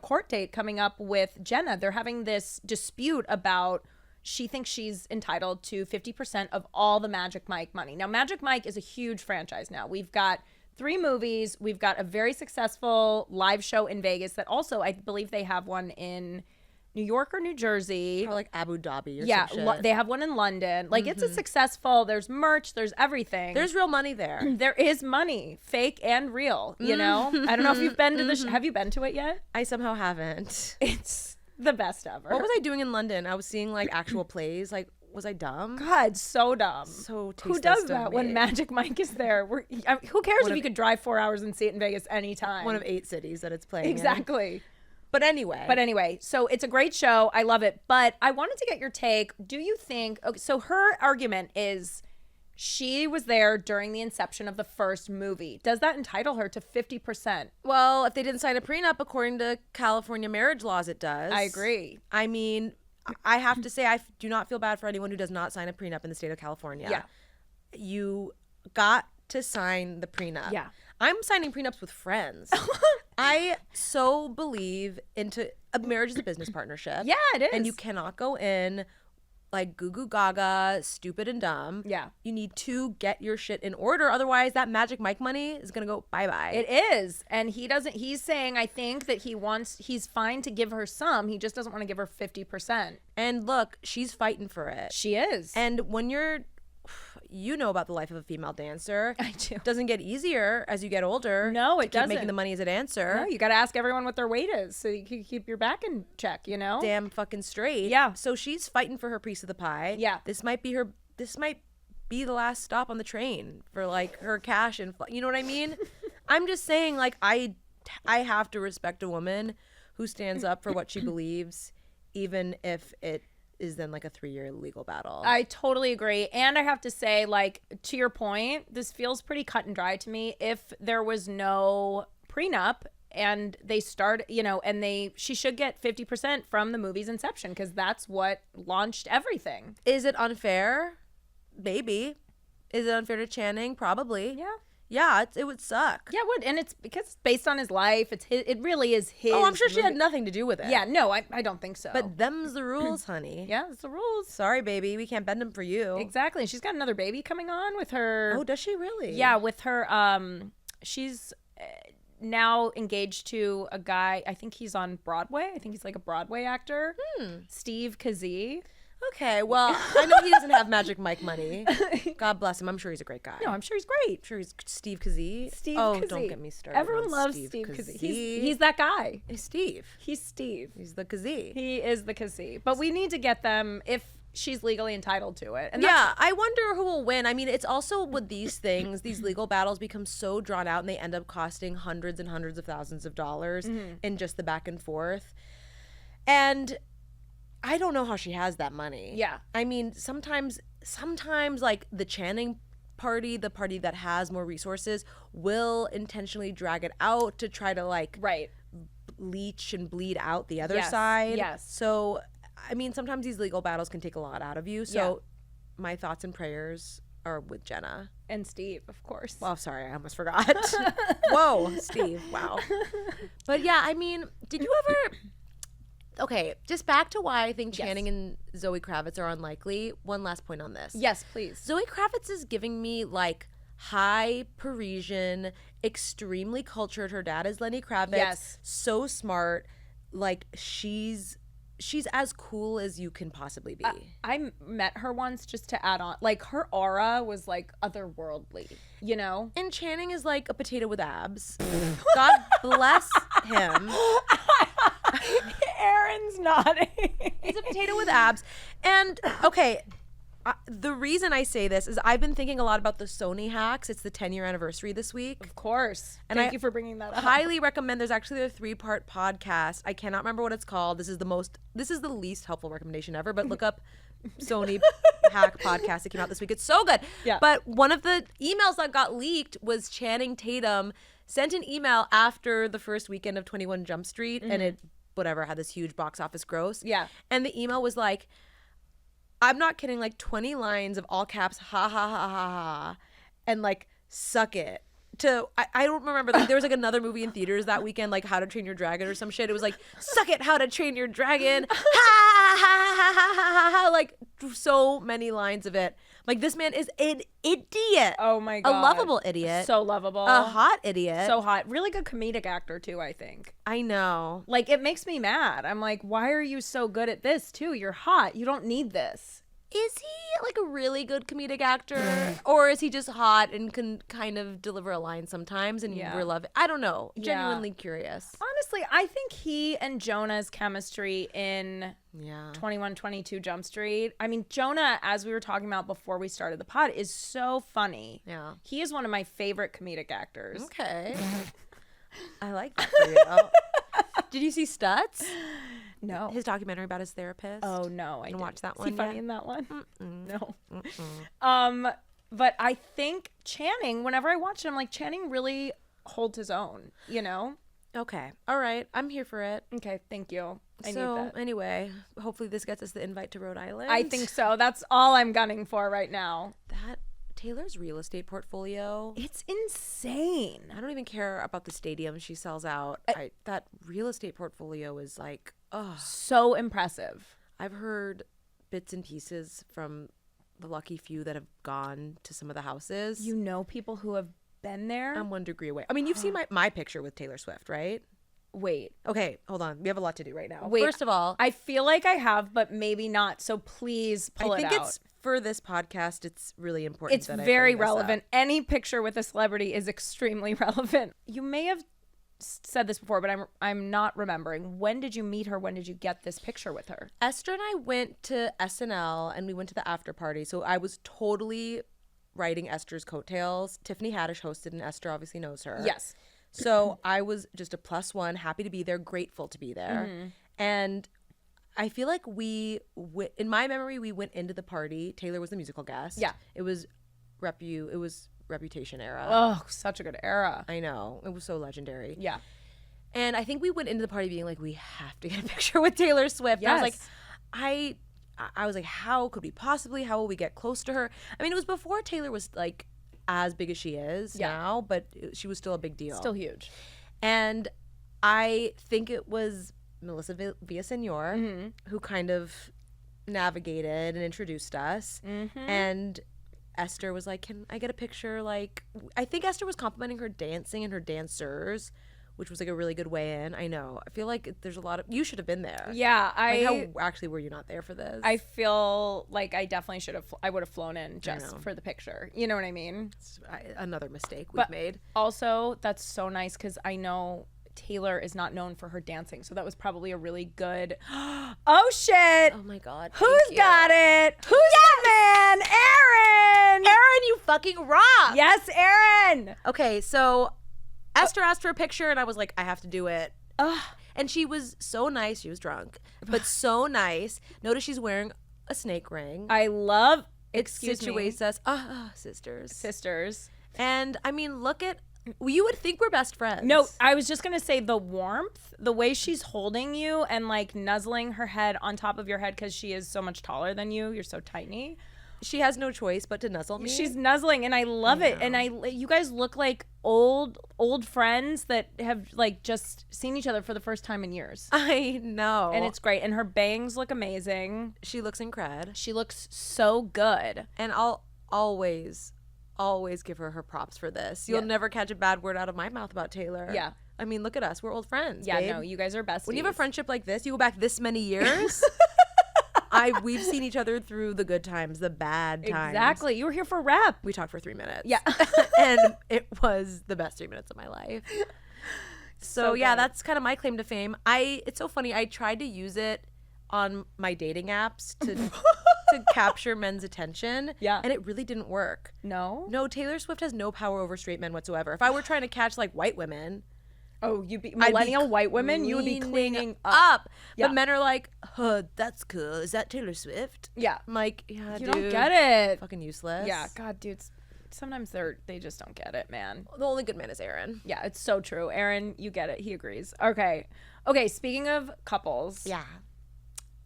court date coming up with Jenna. They're having this dispute about she thinks she's entitled to 50% of all the Magic Mike money. Now, Magic Mike is a huge franchise now. We've got 3 movies. We've got a very successful live show in Vegas that also, I believe they have one in New York or New Jersey. Or like Abu Dhabi or some shit. They have one in London. Like, it's a successful, there's merch, there's everything. There's real money there. There is money, fake and real, I don't know if you've been to the have you been to it yet? I somehow haven't. It's the best ever. What was I doing in London? I was seeing like actual plays. Like, was I dumb? God, so dumb. So tasteless. Who does that when Magic Mike is there? Who cares if you could drive 4 hours and see it in Vegas anytime? One of 8 cities that it's playing Exactly. in. But anyway, so it's a great show. I love it. But I wanted to get your take. Do you think, okay, so her argument is she was there during the inception of the first movie. Does that entitle her to 50%? Well, if they didn't sign a prenup, according to California marriage laws, it does. I agree. I mean, I have to say, I do not feel bad for anyone who does not sign a prenup in the state of California. Yeah. You got to sign the prenup. Yeah. I'm signing prenups with friends. I so believe into a marriage is a business partnership. Yeah, it is. And you cannot go in like goo goo gaga, stupid and dumb. Yeah. You need to get your shit in order. Otherwise, that Magic Mike money is going to go bye-bye. It is. And he's saying, I think that he's fine to give her some. He just doesn't want to give her 50%. And look, she's fighting for it. She is. And when you know about the life of a female dancer. I do. It doesn't get easier as you get older. No, it doesn't. Keep making the money as a dancer. No, you got to ask everyone what their weight is so you can keep your back in check, Damn fucking straight. Yeah. So she's fighting for her piece of the pie. Yeah. This might be the last stop on the train for like her cash and you know what I mean? I'm just saying, like, I have to respect a woman who stands up for what she believes, even if it is then like a 3-year legal battle. I totally agree. And I have to say, like, to your point, this feels pretty cut and dry to me. If there was no prenup and they start, and she should get 50% from the movie's inception because that's what launched everything. Is it unfair? Maybe. Is it unfair to Channing? Probably. Yeah. Yeah, it would suck. Yeah, it would. And it's because it's based on his life. It really is his. Oh, I'm sure she movie. had nothing to do with it. Yeah, no, I don't think so. But them's the rules, honey. Yeah, it's the rules. Sorry, baby. We can't bend them for you. Exactly. She's got another baby coming on with her. Oh, does she really? Yeah, with her. She's now engaged to a guy. I think he's on Broadway. I think he's like a Broadway actor. Steve Kazee. Okay, well, I know he doesn't have Magic Mike money. God bless him. I'm sure he's a great guy. No, I'm sure he's great. I'm sure he's Steve Kazee. Kazee. Don't get me started. Everyone loves Steve Kazee. He's that guy. He's Steve. He's Steve. He's the Kazee. He is the Kazee. But we need to get them if she's legally entitled to it. And yeah, I wonder who will win. I mean, it's also with these things, these legal battles become so drawn out and they end up costing hundreds and hundreds of thousands of dollars in just the back and forth. And I don't know how she has that money. Yeah. I mean, sometimes like the Channing party, the party that has more resources, will intentionally drag it out to try to like leech and bleed out the other side. Yes. So, I mean, sometimes these legal battles can take a lot out of you. So my thoughts and prayers are with Jenna. And Steve, of course. Well, sorry, I almost forgot. Whoa, Steve. Wow. But yeah, I mean, did you ever... Okay, just back to why I think Channing and Zoe Kravitz are unlikely. One last point on this. Yes, please. Zoe Kravitz is giving me like high Parisian, extremely cultured. Her dad is Lenny Kravitz. Yes. So smart. Like she's as cool as you can possibly be. I met her once just to add on. Like her aura was like otherworldly, And Channing is like a potato with abs. God bless him. Aaron's nodding. He's a potato with abs. And okay, the reason I say this is I've been thinking a lot about the Sony hacks. It's the 10-year anniversary this week. Of course. And Thank you for bringing that up. Highly recommend. There's actually a 3-part podcast. I cannot remember what it's called. This is the least helpful recommendation ever, but look up Sony hack podcast. It came out this week. It's so good. Yeah. But one of the emails that got leaked was Channing Tatum sent an email after the first weekend of 21 Jump Street and it had this huge box office gross. Yeah. And the email was like, I'm not kidding, like 20 lines of all caps, ha ha ha ha ha, and like suck it. I don't remember, like there was like another movie in theaters that weekend, like How to Train Your Dragon or some shit. It was like, suck it, How to Train Your Dragon, ha ha ha ha ha ha, like so many lines of it. Like this man is an idiot. Oh my God. A lovable idiot. So lovable. A hot idiot. So hot. Really good comedic actor too, I think. I know. Like it makes me mad. I'm like, why are you so good at this too? You're hot. You don't need this. Is he like a really good comedic actor, or is he just hot and can kind of deliver a line sometimes and we're loving? I don't know. Genuinely curious. Honestly, I think he and Jonah's chemistry in 22 Jump Street. I mean, Jonah, as we were talking about before we started the pod, is so funny. Yeah. He is one of my favorite comedic actors. Okay. I like that for you. Did you see Stutz? No. His documentary about his therapist. Oh no, I didn't watch that Is one he funny yet? in that one? Mm-mm. No. But I think Channing, whenever I watch him, like Channing really holds his own, Okay. All right. I'm here for it. Okay, thank you. I need So that. anyway, hopefully this gets us the invite to Rhode Island. I think so. That's all I'm gunning for right now. that Taylor's real estate portfolio. It's insane. I don't even care about the stadium she sells out. That real estate portfolio is like, So impressive. I've heard bits and pieces from the lucky few that have gone to some of the houses. You know people who have been there? I'm 1 degree away. I mean, you've seen my picture with Taylor Swift, right? Wait. Okay, hold on. We have a lot to do right now. Wait. First of all, I feel like I have, but maybe not. So please pull I think it out. it's for this podcast. It's really important. It's that I very bring this up. relevant. Any picture with a celebrity is extremely relevant. You may have said this before, but I'm not remembering. When did you meet her? When did you get this picture with her? Esther and I went to SNL and we went to the after party. So I was totally riding Esther's coattails. Tiffany Haddish hosted and Esther obviously knows her. Yes. So I was just a +1, happy to be there, grateful to be there. Mm-hmm. And I feel like in my memory, we went into the party. Taylor was the musical guest. Yeah. It was Reputation era. Oh, such a good era. I know. It was so legendary. Yeah. And I think we went into the party being like, we have to get a picture with Taylor Swift. Yes. And I was like, I was like, how could we possibly? How will we get close to her? I mean, it was before Taylor was like as big as she is now, but she was still a big deal. Still huge. And I think it was Melissa Villaseñor who kind of navigated and introduced us. And Esther was like, can I get a picture? Like, I think Esther was complimenting her dancing and her dancers, which was like a really good way in. I know. I feel like there's a lot of, you should have been there. Yeah. How actually were you not there for this? I feel like I definitely should have, I would have flown in just for the picture. You know what I mean? Another mistake we've made. Also, that's so nice because I know Taylor is not known for her dancing. So that was probably a really good, oh shit. Oh my God. Who's got it? Who's the man? Aaron! Aaron, you fucking rock. Yes, Aaron! Okay, so Esther asked for a picture and I was like, I have to do it. And she was so nice. She was drunk, but so nice. Notice she's wearing a snake ring. I love, it situates us. Sisters. Sisters. And I mean, look at, you would think we're best friends. No, I was just gonna say the warmth, the way she's holding you and like nuzzling her head on top of your head because she is so much taller than you. You're so tiny. She has no choice but to nuzzle me. She's nuzzling, and I love it. And you guys look like old friends that have like just seen each other for the first time in years. I know, and it's great. And her bangs look amazing. She looks incredible. She looks so good. And I'll always give her props for this. You'll never catch a bad word out of my mouth about Taylor. Yeah. I mean, look at us. We're old friends. Yeah, babe. no, you guys are besties. When you have a friendship like this, you go back this many years. We've seen each other through the good times, the bad times. Exactly. You were here for rap. We talked for 3 minutes. Yeah. And it was the best 3 minutes of my life. So yeah, that's kind of my claim to fame. It's so funny. I tried to use it on my dating apps to capture men's attention. Yeah. And it really didn't work. No? No, Taylor Swift has no power over straight men whatsoever. If I were trying to catch like white women, you'd be millennial white women, you would be cleaning up. But men are like, that's cool. Is that Taylor Swift? Yeah. I'm like, yeah, You dude. don't get it. Fucking useless. Yeah, God, dudes. Sometimes they just don't get it, man. The only good man is Aaron. Yeah, it's so true. Aaron, you get it. He agrees. Okay, speaking of couples. Yeah.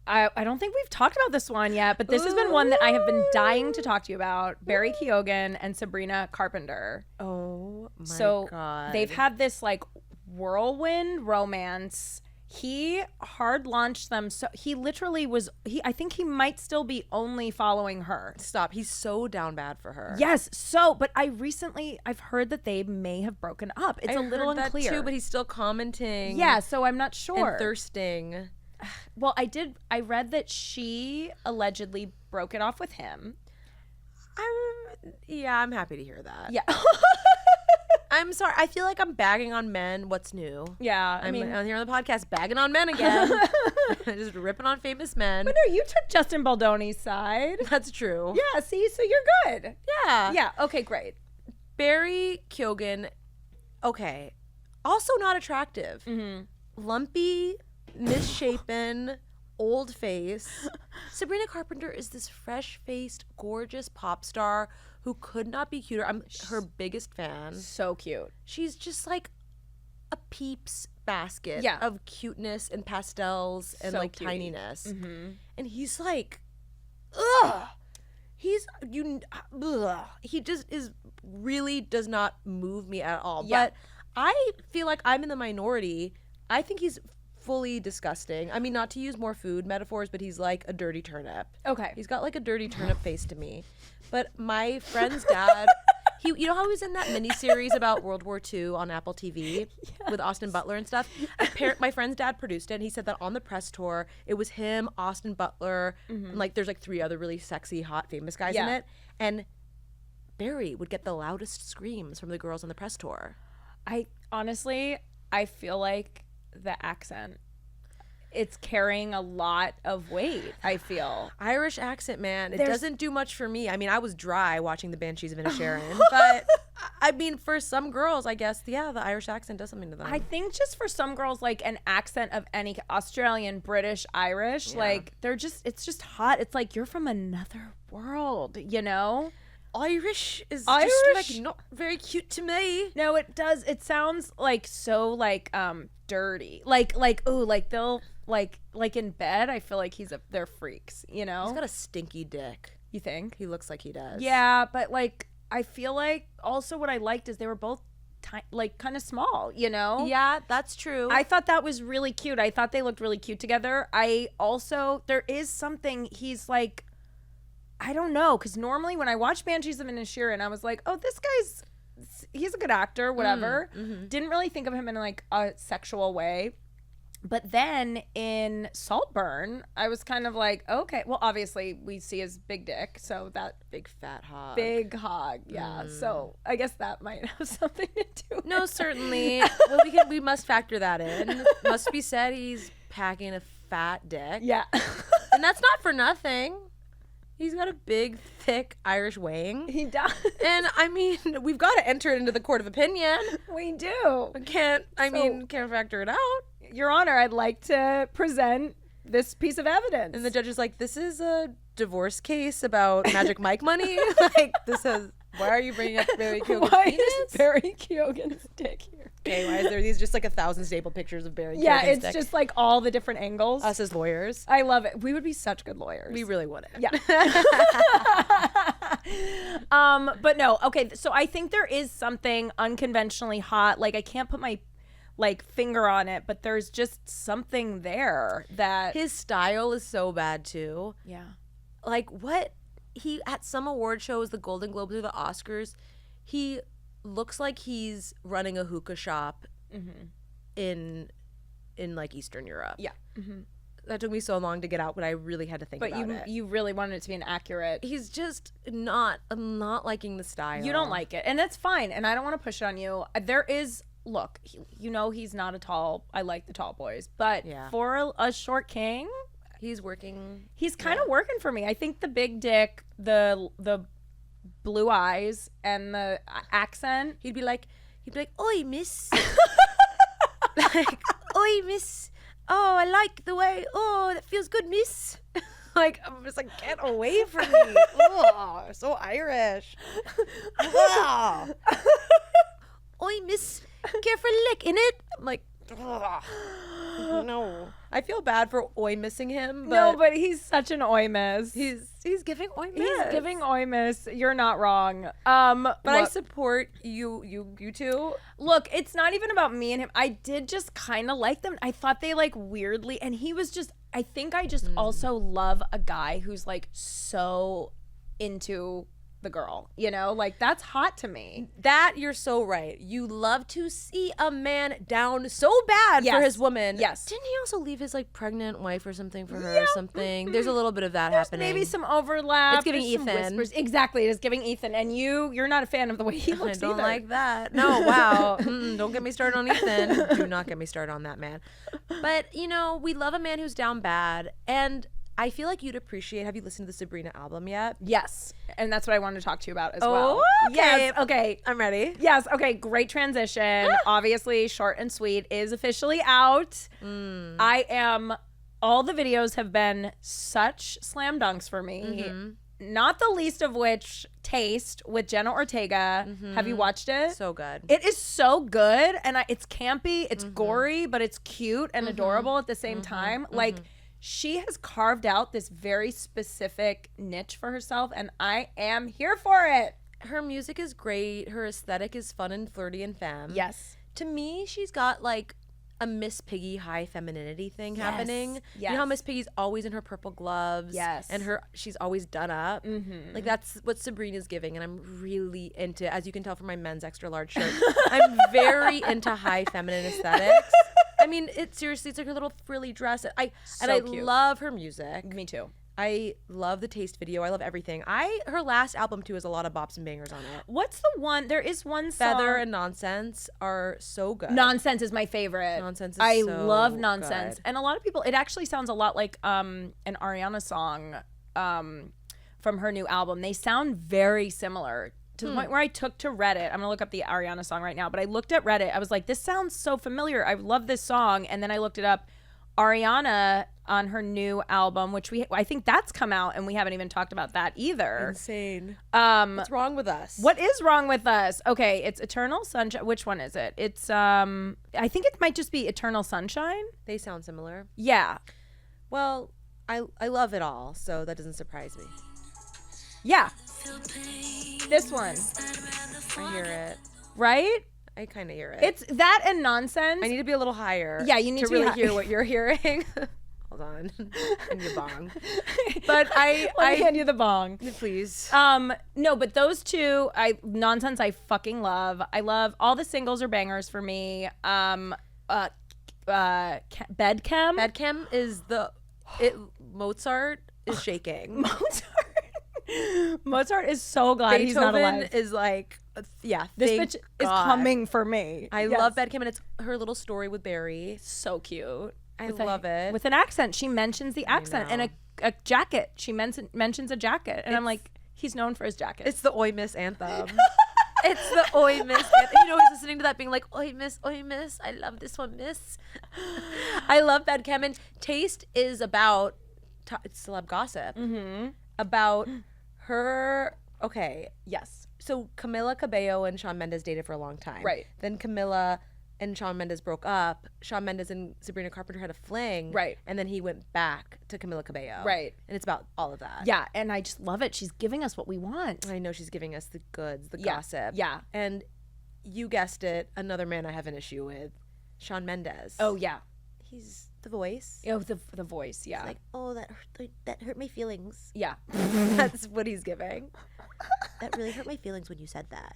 I don't think we've talked about this one yet, but this has been one that I have been dying to talk to you about. Barry Keoghan and Sabrina Carpenter. Oh my God. They've had this like whirlwind romance. He hard launched them. So he literally I think he might still be only following her. Stop. He's so down bad for her. Yes. But I've heard that they may have broken up. It's a little unclear. That too, but he's still commenting. Yeah. So I'm not sure. And thirsting. Well, I read that she allegedly broke it off with him. I'm happy to hear that. Yeah. I'm sorry. I feel like I'm bagging on men. What's new? Yeah. I'm on here on the podcast bagging on men again. Just ripping on famous men. But no, you took Justin Baldoni's side. That's true. Yeah. See, so you're good. Yeah. Yeah. Okay, great. Barry Keoghan, okay. Also not attractive. Lumpy, misshapen, old face. Sabrina Carpenter is this fresh-faced, gorgeous pop star who could not be cuter. I'm her biggest fan. So cute. She's just like a Peeps basket of cuteness and pastels and like cutie. tininess. And he's like, he just really does not move me at all. Yeah. But I feel like I'm in the minority. I think he's fully disgusting. I mean, not to use more food metaphors, but he's like a dirty turnip. Okay. He's got like a dirty turnip face to me. But my friend's dad, you know how he was in that miniseries about World War II on Apple TV with Austin Butler and stuff? My friend's dad produced it, and he said that on the press tour, it was him, Austin Butler, and like there's like 3 other really sexy, hot, famous guys in it. And Barry would get the loudest screams from the girls on the press tour. I feel like the accent, it's carrying a lot of weight, I feel. Irish accent, man. It doesn't do much for me. I mean, I was dry watching the Banshees of Inisherin, but I mean, for some girls, I guess, the Irish accent does something to them. I think just for some girls, like an accent of any Australian, British, Irish, like it's just hot. It's like you're from another world, you know? Irish is Irish? just like not very cute to me. No, it does. It sounds like so like dirty. Like ooh, like they'll like in bed. I feel like they're freaks. You know. He's got a stinky dick. You think? He looks like he does. Yeah, but like I feel like also what I liked is they were both like kind of small, you know? Yeah, that's true. I thought that was really cute. I thought they looked really cute together. I also, there is something, he's like, I don't know, because normally when I watch Banshees of Inisherin, I was like, oh, he's a good actor, whatever. Didn't really think of him in like a sexual way. But then in Saltburn, I was kind of like, okay, well, obviously we see his big dick, so that big fat hog. big hog, yeah. So I guess that might have something to do with No, certainly. Well, we must factor that in. Must be said, he's packing a fat dick. Yeah. And that's not for nothing. He's got a big, thick Irish wang. He does. And I mean, we've got to enter it into the court of opinion. We do. Can't factor it out. Your Honor, I'd like to present this piece of evidence. And the judge is like, this is a divorce case about Magic Mike money? Like, why are you bringing up Barry Keoghan's penis? Is Barry Keoghan's dick here? Okay, why is there these just like 1,000 stapled pictures of Barry Keoghan's Yeah, it's dick? just like all the different angles. Us as lawyers. I love it. We would be such good lawyers. We really wouldn't. Yeah. But no, okay, so I think there is something unconventionally hot. Like I can't put my like finger on it, but there's just something there that His style is so bad too. yeah. Like what he at some award shows, the Golden Globes or the Oscars, he looks like he's running a hookah shop in like Eastern Europe. Yeah. That took me so long to get out, but I really had to think about it. But you really wanted it to be an accurate. He's just I'm not liking the style. You don't like it, and that's fine. And I don't want to push it on you. There is look, he's not a tall. I like the tall boys, but Yeah. for a short king, He's working. he's kind of working for me. I think the big dick, the blue eyes, and the accent. He'd be like, "Oi, miss." Like, "Oi, miss. Oh, I like the way. Oh, that feels good, miss." Like, I'm just like, get away from me. Oh, so Irish. Wow. Oi, miss. Care for a lick in it? I'm like, ugh. No. I feel bad for Oi missing him, but No, but he's such an oi miss. he's giving Oi miss. He's giving oi miss. You're not wrong. But I look, support you two. look, it's not even about me and him. I did just kind of like them. I thought they like weirdly, and he was just. I think I just also love a guy who's like so into the girl, you know, like that's hot to me. That you're so right. You love to see a man down so bad for his woman. Yes. Didn't he also leave his like pregnant wife or something for her or something? There's a little bit of that happening. Maybe some overlap. It's giving There's some Ethan. whispers. Exactly, it is giving Ethan, and you're not a fan of the way he looks I don't either. like that. No, wow. Don't get me started on Ethan. Do not get me started on that man. But, we love a man who's down bad. And I feel like you'd appreciate, have you listened to the Sabrina album yet? Yes, and that's what I wanted to talk to you about as well. Okay. Yes, okay. I'm ready. Yes, okay, great transition. Obviously, Short and Sweet is officially out. All the videos have been such slam dunks for me. Not the least of which, Taste with Jenna Ortega. Have you watched it? So good. It is so good, and it's campy, it's gory, but it's cute and adorable at the same time. Like, she has carved out this very specific niche for herself, and I am here for it. Her music is great. Her aesthetic is fun and flirty and femme. Yes. To me, she's got like a Miss Piggy high femininity thing happening. You know how Miss Piggy's always in her purple gloves? Yes. And she's always done up. Like that's what Sabrina's giving, and I'm really into, as you can tell from my men's extra large shirt, I'm very into high feminine aesthetics. I mean, it's like her little frilly dress. I cute. love her music. Me too. I love the Taste video. I love everything. Her last album too has a lot of bops and bangers on it. What's the one? There is one song. Feather and Nonsense are so good. Nonsense is my favorite. Nonsense is I so love Nonsense. good. And a lot of people, it actually sounds a lot like an Ariana song from her new album. They sound very similar to the point where I took to Reddit. I'm going to look up the Ariana song right now, but I looked at Reddit. I was like, this sounds so familiar. I love this song. And then I looked it up. Ariana on her new album, which I think that's come out and we haven't even talked about that either. Insane. What's wrong with us? What is wrong with us? Okay, it's Eternal Sunshine. Which one is it? It's I think it might just be Eternal Sunshine. They sound similar. Yeah. Well, I love it all, so that doesn't surprise me. Yeah. This one. I hear it. Right? I kind of hear it. It's that and Nonsense. I need to be a little higher. Yeah, you need to really be hear what you're hearing. Hold on. And your bong. But Let me hand you the bong. Please. No, but those two, Nonsense I fucking love. I love all the singles are bangers for me. Bedchem. Bedchem is Mozart is shaking. Mozart is so glad he's not alive. Beethoven is like, yeah, this bitch is coming for me. I love Bedchem, and it's her little story with Barry. So cute. I love it. With an accent. She mentions the accent and a jacket. She mentions a jacket. And I'm like, he's known for his jacket. It's the Oi Miss anthem. It's the Oi Miss anthem. You know, he's listening to that being like, Oi Miss, I love this one, Miss. I love Bedchem. And Taste is about celeb gossip. Mm-hmm. About her. Okay. Yes. So Camila Cabello and Shawn Mendes dated for a long time. Right. Then Camila and Shawn Mendes broke up. Shawn Mendes and Sabrina Carpenter had a fling. Right. And then he went back to Camila Cabello. Right. And it's about all of that. Yeah, and I just love it. She's giving us what we want. I know she's giving us the goods, the gossip. Yeah. And you guessed it, another man I have an issue with, Shawn Mendes. Oh, yeah. He's the voice. Oh, the voice, yeah. It's like, oh, that hurt my feelings. Yeah. That's what he's giving. That really hurt my feelings when you said that.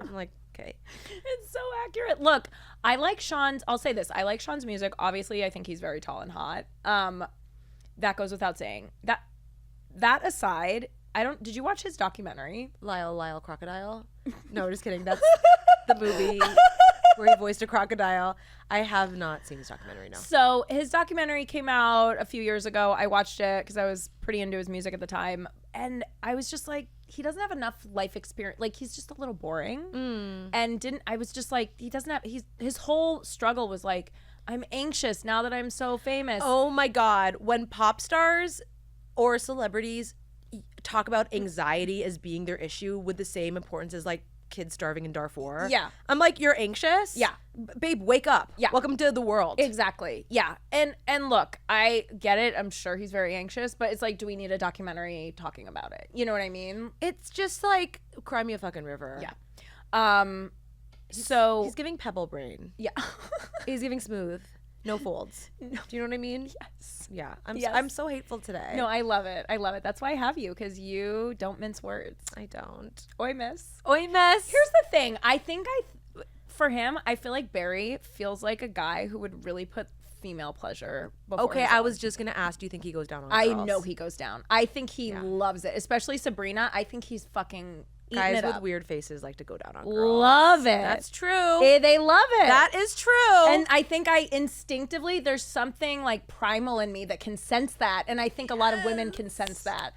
I'm like, okay. It's so accurate. Look, I like Shawn's, I'll say this, I like Shawn's music. Obviously, I think he's very tall and hot. That goes without saying. That aside, did you watch his documentary? Lyle Crocodile? No, just kidding. That's the movie where he voiced a crocodile. I have not seen his documentary, no. So his documentary came out a few years ago. I watched it because I was pretty into his music at the time. And I was just like, he doesn't have enough life experience. Like, he's just a little boring. And I was just like, he doesn't have, his whole struggle was like, I'm anxious now that I'm so famous. Oh my God. When pop stars or celebrities talk about anxiety as being their issue with the same importance as like kids starving in Darfur. Yeah. I'm like, you're anxious? Yeah. Babe, wake up. Yeah. Welcome to the world. Exactly. Yeah. And look, I get it. I'm sure he's very anxious, but it's like, do we need a documentary talking about it? You know what I mean? It's just like, cry me a fucking river. Yeah. So he's giving pebble brain. Yeah. He's giving smooth. No folds. No. Do you know what I mean? Yes. Yeah. I'm so hateful today. No, I love it. I love it. That's why I have you, because you don't mince words. I don't. Oi, miss. Oi, miss. Here's the thing. I think for him, I feel like Barry feels like a guy who would really put female pleasure before Okay, himself. I was just gonna ask, do you think he goes down on I girls? know he goes down. I think he loves it, especially Sabrina. I think he's fucking eating Guys it with up. weird faces like to go down on girls. Love it. That's true. They love it. That is true. And I think I instinctively, there's something like primal in me that can sense that. And I think a lot of women can sense that.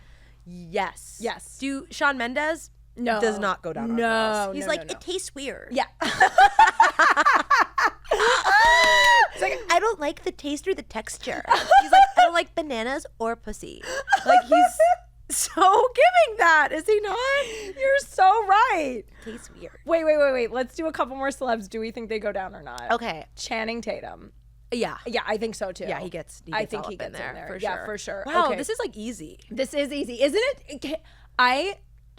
Yes. Yes. Shawn Mendes does not go down on girls. He's like, no. it tastes weird. Yeah. It's like, I don't like the taste or the texture. He's like, I don't like bananas or pussy. Like, he's so giving that, is he not? You're so right. Tastes weird. Wait. Let's do a couple more celebs. Do we think they go down or not? Okay. Channing Tatum. Yeah. Yeah, I think so too. Yeah, he gets I think all he up gets in there. for Yeah, sure. for sure. Wow, Okay. this is like easy. This is easy, isn't it?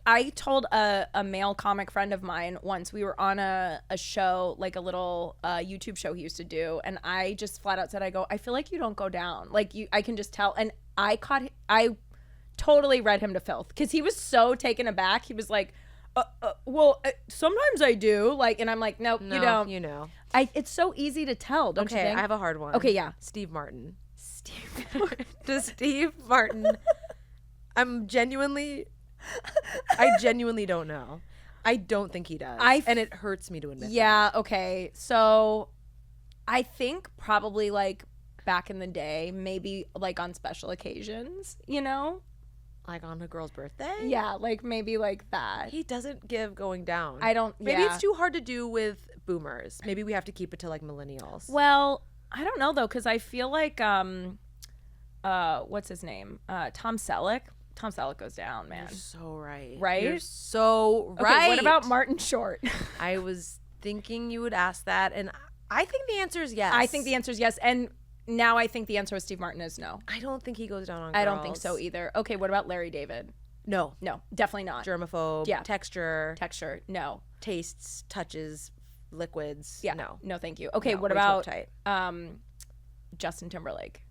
I told a male comic friend of mine once, we were on a show, like a little YouTube show he used to do, and I just flat out said, I feel like you don't go down. Like, I can just tell. And I totally read him to filth, because he was so taken aback. He was like, sometimes I do. Like, and I'm like, nope, No, you don't. You know. It's so easy to tell, don't you Okay, think? I have a hard one. Okay, yeah. Steve Martin. Does Steve Martin... I genuinely don't know. I don't think he does. And it hurts me to admit Yeah, okay. So I think probably like back in the day, maybe like on special occasions, you know? Like on a girl's birthday? Yeah, like maybe like that. He doesn't give going down. I don't, Maybe yeah. it's too hard to do with boomers. Maybe we have to keep it to like millennials. Well, I don't know though, because I feel like what's his name? Tom Selleck. Tom Selleck goes down, man. You're so right. Right? You're so right. Okay, what about Martin Short? I was thinking you would ask that, and I think the answer is yes. I think the answer is yes, and now I think the answer with Steve Martin is no. I don't think he goes down on girls. I don't think so either. Okay, what about Larry David? No. No, definitely not. Germaphobe. Yeah. Texture. No. Tastes, touches, liquids. Yeah. No, thank you. Okay, No, what way too about uptight. Justin Timberlake?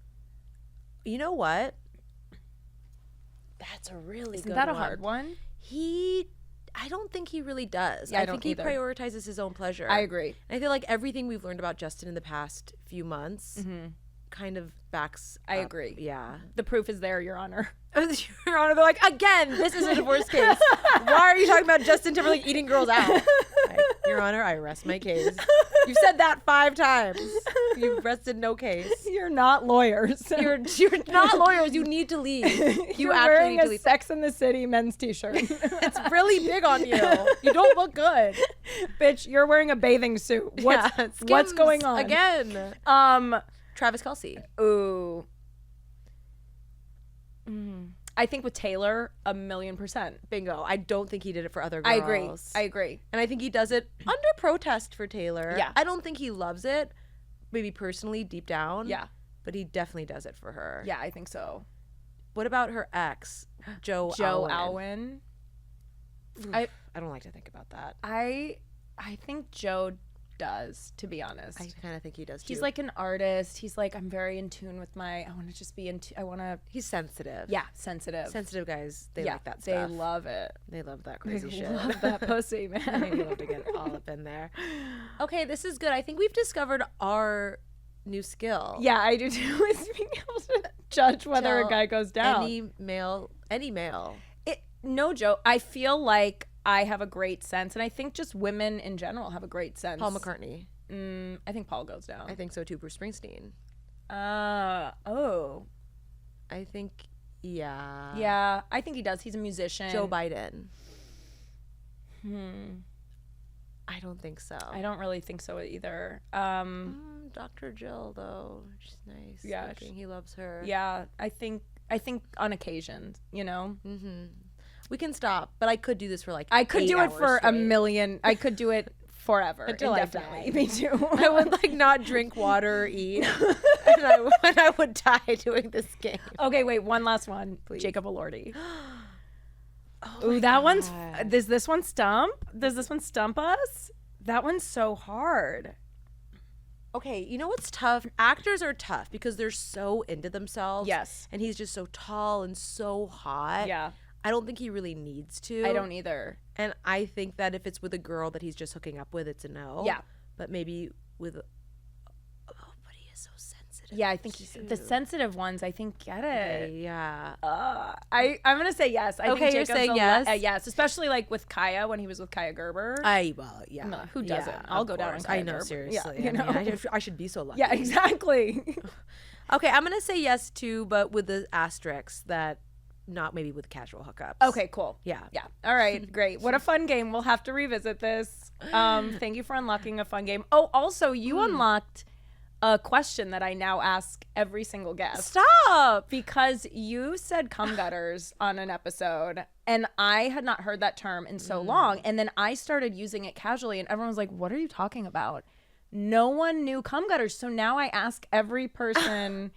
You know what? That's a really Isn't good that a one. hard one? I don't think he really does. Yeah, I think don't either. he prioritizes his own pleasure. I agree. And I feel like everything we've learned about Justin in the past few months kind of backs I up. agree. Yeah. The proof is there, Your Honor. Your Honor, they're like, again, this is a divorce case. Why are you talking about Justin Timberlake eating girls out? Your Honor, I rest my case. You've said that 5 times. You've rested no case. You're not lawyers. You're not lawyers. You need to leave. You're actually wearing need to a leave. Sex in the City men's t-shirt. It's really big on you. You don't look good. Bitch, you're wearing a bathing suit. What's Skims going on? again? Travis Kelce. Ooh. I think with Taylor, 1,000,000%. Bingo. I don't think he did it for other girls. I agree. And I think he does it under protest for Taylor. Yeah. I don't think he loves it, maybe personally deep down. Yeah. But he definitely does it for her. Yeah, I think so. What about her ex, Joe Alwyn? I don't like to think about that. I think Joe does, to be honest. I kind of think he does too. He's like an artist. He's like, I'm very in tune with I want to just be he's sensitive. Yeah, sensitive. Sensitive guys, they like that stuff. They love it. They love that crazy They shit. love that pussy, man. They love to get all up in there. Okay, this is good. I think we've discovered our new skill. Yeah, I do too. Is being able to judge whether a guy goes down. Any male. No joke. I feel like I have a great sense, and I think just women in general have a great sense. Paul McCartney. I think Paul goes down. I think so too. Bruce Springsteen. Oh. I think, yeah. Yeah, I think he does. He's a musician. Joe Biden. I don't think so. I don't really think so either. Dr. Jill, though. She's nice. Yeah. Looking. He loves her. Yeah, I think on occasion, you know? Mm-hmm. We can stop, but I could do this for like I could 8 do it hours for straight. a million. I could do it forever. Until I indefinitely. die. Me too. I would like not drink water or eat. and I would die doing this game. Okay, wait, one last one. Please. Jacob Elordi. Ooh, that one's. Does this one stump? Does this one stump us? That one's so hard. Okay, you know what's tough? Actors are tough because they're so into themselves. Yes. And he's just so tall and so hot. Yeah. I don't think he really needs to. I don't either. And I think that if it's with a girl that he's just hooking up with, it's a no. Yeah. But maybe with but he is so sensitive. Yeah, I think the sensitive ones, I think, get it. Okay, yeah. I'm going to say yes. I think you're Jacob's saying yes? Yes, especially like with Kaya, when he was with Kaya Gerber. Yeah. No, who doesn't? Yeah, I'll of go down on course. Kaya I know, Gerber. seriously. Yeah, you know? I should be so lucky. Yeah, exactly. Okay, I'm going to say yes too, but with the asterisk that not maybe with casual hookups. Okay, cool. Yeah. Yeah. All right, great. What a fun game. We'll have to revisit this. Thank you for unlocking a fun game. Oh, also, you unlocked a question that I now ask every single guest. Stop! Because you said cum gutters on an episode, and I had not heard that term in so long. And then I started using it casually, and everyone was like, what are you talking about? No one knew cum gutters. So now I ask every person.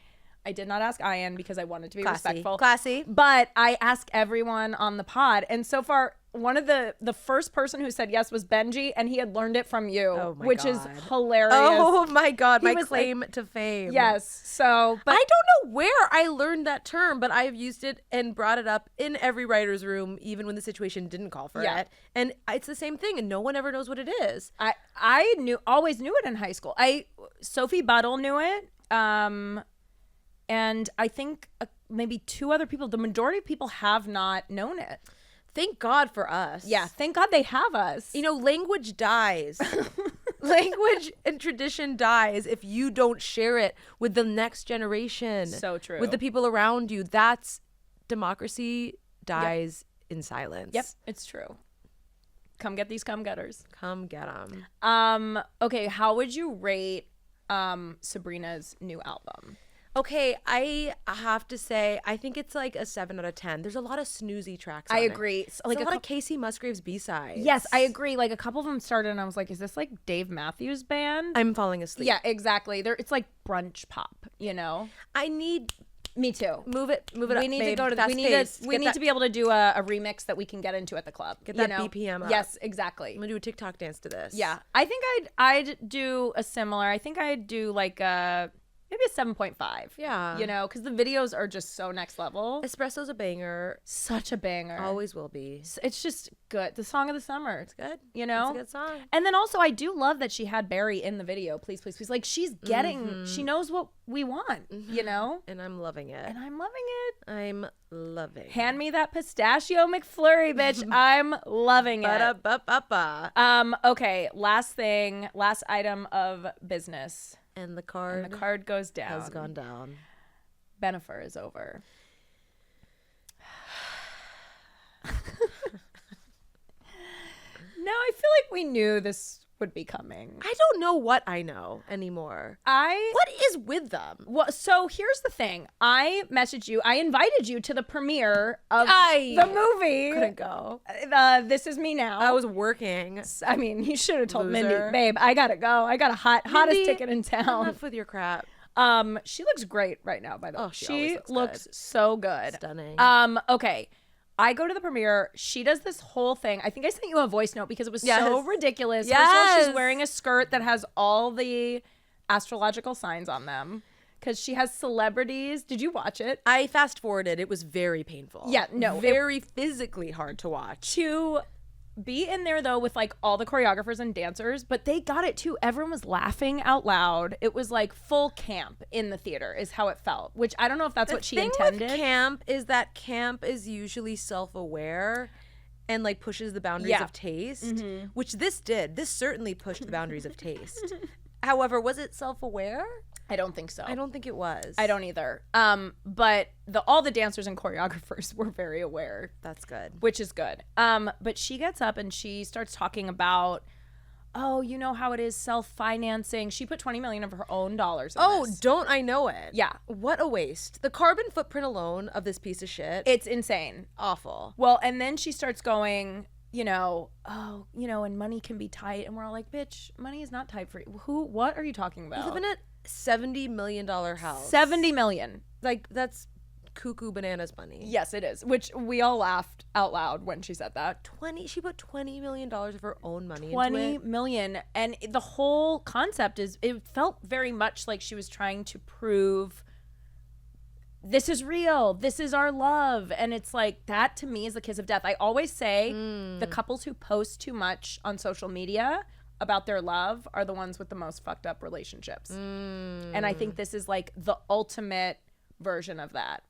I did not ask Ian because I wanted to be respectful. Classy. But I ask everyone on the pod. And so far, one of the first person who said yes was Benji, and he had learned it from you, which is hilarious. Oh my God, my was claim to fame. Yes. So, but I don't know where I learned that term, but I've used it and brought it up in every writer's room, even when the situation didn't call for it. And it's the same thing, and no one ever knows what it is. I always knew it in high school. Sophie Buttle knew it. And I think maybe 2 other people, the majority of people have not known it. Thank God for us. Yeah, thank God they have us. You know, language dies. Language and tradition dies if you don't share it with the next generation. So true. With the people around you. That's democracy dies in silence. Yep, it's true. Come get these cum gutters. Come get them. Okay, how would you rate Sabrina's new album. Okay, I have to say, I think it's like a 7 out of 10. There's a lot of snoozy tracks on I it. agree. It's like a lot of Casey Musgraves B-sides. Yes, I agree. Like a couple of them started and I was like, is this like Dave Matthews Band? I'm falling asleep. Yeah, exactly. It's like brunch pop, you know? I need... Me too. Move it up, We need to go to we need to be able to do a remix that we can get into at the club. Get that BPM up. Yes, exactly. I'm gonna do a TikTok dance to this. Yeah. I think I'd do a similar. I think I'd do like maybe a 7.5. Yeah. You know, because the videos are just so next level. Espresso's a banger. Such a banger. Always will be. It's just good. The song of the summer. It's good. You know? It's a good song. And then also, I do love that she had Barry in the video. Please, please, please. Like, she's getting, she knows what we want, you know? And I'm loving it. And I'm loving it. I'm loving Hand me that pistachio McFlurry, bitch. I'm loving it. Ba-da-ba-ba-ba. Okay, last item of business. And the card goes down. has gone down. Benifer is over. No, I feel like we knew this would be coming. I don't know what I know anymore. What is with them? Well, so here's the thing. I messaged you. I invited you to the premiere of the movie. Couldn't go. This Is Me Now. I was working. I mean, you should have told Loser. Mindy, babe, I gotta go. I got a hottest Mindy, ticket in town. Enough with your crap. She looks great right now, by the way. Oh, she always looks looks good. so good. Stunning. Okay. I go to the premiere. She does this whole thing. I think I sent you a voice note because it was so ridiculous. First of all, she's wearing a skirt that has all the astrological signs on them because she has celebrities. Did you watch it? I fast forwarded. It was very painful. Yeah, no. Very physically hard to watch. To be in there, though, with like all the choreographers and dancers, but they got it too. Everyone was laughing out loud. It was like full camp in the theater is how it felt, which I don't know if that's what she intended. The thing with camp is that camp is usually self-aware and like pushes the boundaries of taste, which this did. This certainly pushed the boundaries of taste. However, was it self-aware? I don't think so. I don't think it was. I don't either. But all the dancers and choreographers were very aware. That's good. Which is good. But she gets up and she starts talking about, oh, you know how it is self-financing. She put $20 million of her own dollars in this. Don't I know it? Yeah. What a waste. The carbon footprint alone of this piece of shit. It's insane. Awful. Well, and then she starts going, and money can be tight. And we're all like, bitch, money is not tight for you. What are you talking about? You live in a $70 million house. 70 million. Like, that's cuckoo bananas money. Yes, it is. Which we all laughed out loud when she said that. She put $20 million of her own money into $20 it. million. And the whole concept is, it felt very much like she was trying to prove this is real. This is our love. And it's like, that to me is the kiss of death. I always say the couples who post too much on social media about their love are the ones with the most fucked up relationships. And I think this is like the ultimate version of that.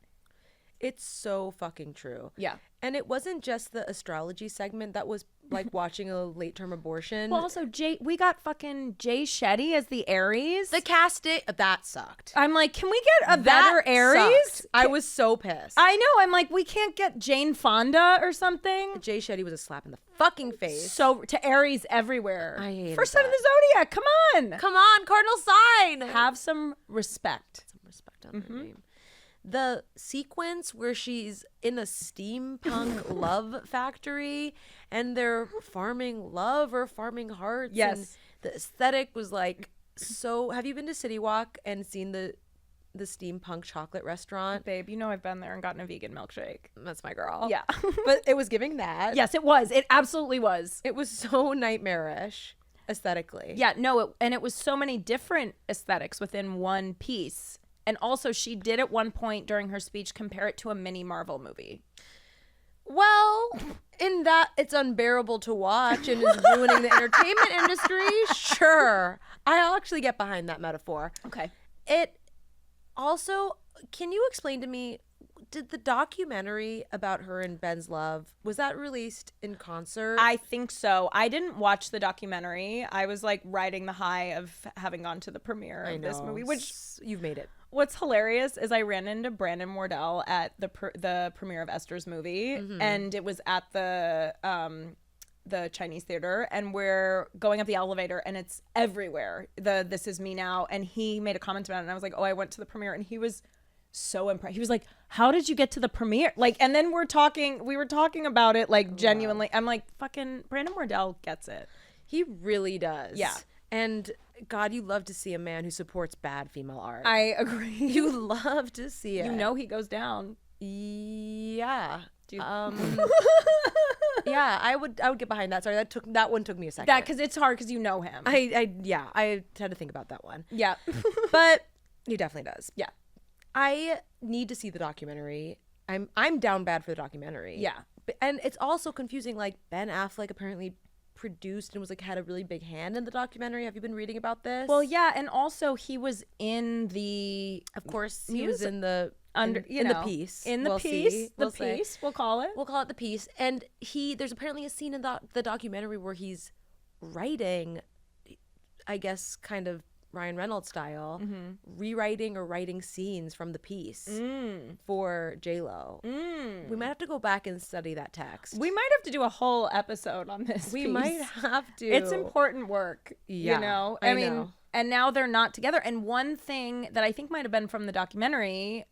It's so fucking true. Yeah. And it wasn't just the astrology segment that was like watching a late-term abortion. Well, also, we got fucking Jay Shetty as the Aries. The casting, that sucked. I'm like, can we get a better Aries? Sucked. I was so pissed. I know. I'm like, we can't get Jane Fonda or something. Jay Shetty was a slap in the fucking face. So, to Aries everywhere. I hated First sign of that. the Zodiac. Come on. Come on, cardinal sign. Have some respect. Some respect on her name. The sequence where she's in a steampunk love factory and they're farming love or farming hearts. Yes. And the aesthetic was like so. Have you been to City Walk and seen the steampunk chocolate restaurant? Babe, you know I've been there and gotten a vegan milkshake. That's my girl. Yeah. But it was giving that. Yes, it was. It absolutely was. It was so nightmarish aesthetically. Yeah, no, and it was so many different aesthetics within one piece. And also, she did at one point during her speech compare it to a mini Marvel movie. Well, in that it's unbearable to watch and is ruining the entertainment industry, sure. I'll actually get behind that metaphor. Okay. It also, can you explain to me, did the documentary about her and Ben's love, was that released in concert? I think so. I didn't watch the documentary. I was like riding the high of having gone to the premiere of this movie, which you've made it. What's hilarious is I ran into Brandon Wardell at the premiere of Esther's movie, and it was at the the Chinese theater, and we're going up the elevator, and it's everywhere. The This Is Me Now, and he made a comment about it, and I was like, oh, I went to the premiere, and he was so impressed. He was like, how did you get to the premiere? Like, and then we were talking about it, like, genuinely. I'm like, fucking Brandon Wardell gets it. He really does. Yeah. And God, you love to see a man who supports bad female art. I agree. You love to see it. You know he goes down. Yeah. Yeah, I would get behind that. Sorry, that one took me a second. That, because it's hard because you know him. I had to think about that one. Yeah. But he definitely does. Yeah. I need to see the documentary. I'm down bad for the documentary. Yeah. And it's also confusing, like Ben Affleck apparently produced and was like had a really big hand in the documentary. Have you been reading about this? Well, yeah, and also he was in the, of course, he was in the under in the piece. In the We'll piece. see. The We'll say. piece, we'll call it. We'll call it the piece. And there's apparently a scene in the documentary where he's writing, I guess, kind of Ryan Reynolds style, rewriting or writing scenes from the piece for J-Lo. We might have to go back and study that text. We might have to do a whole episode on this We piece. might have to. It's important work, Yeah, you know? I mean, know. and now they're not together. And one thing that I think might have been from the documentary,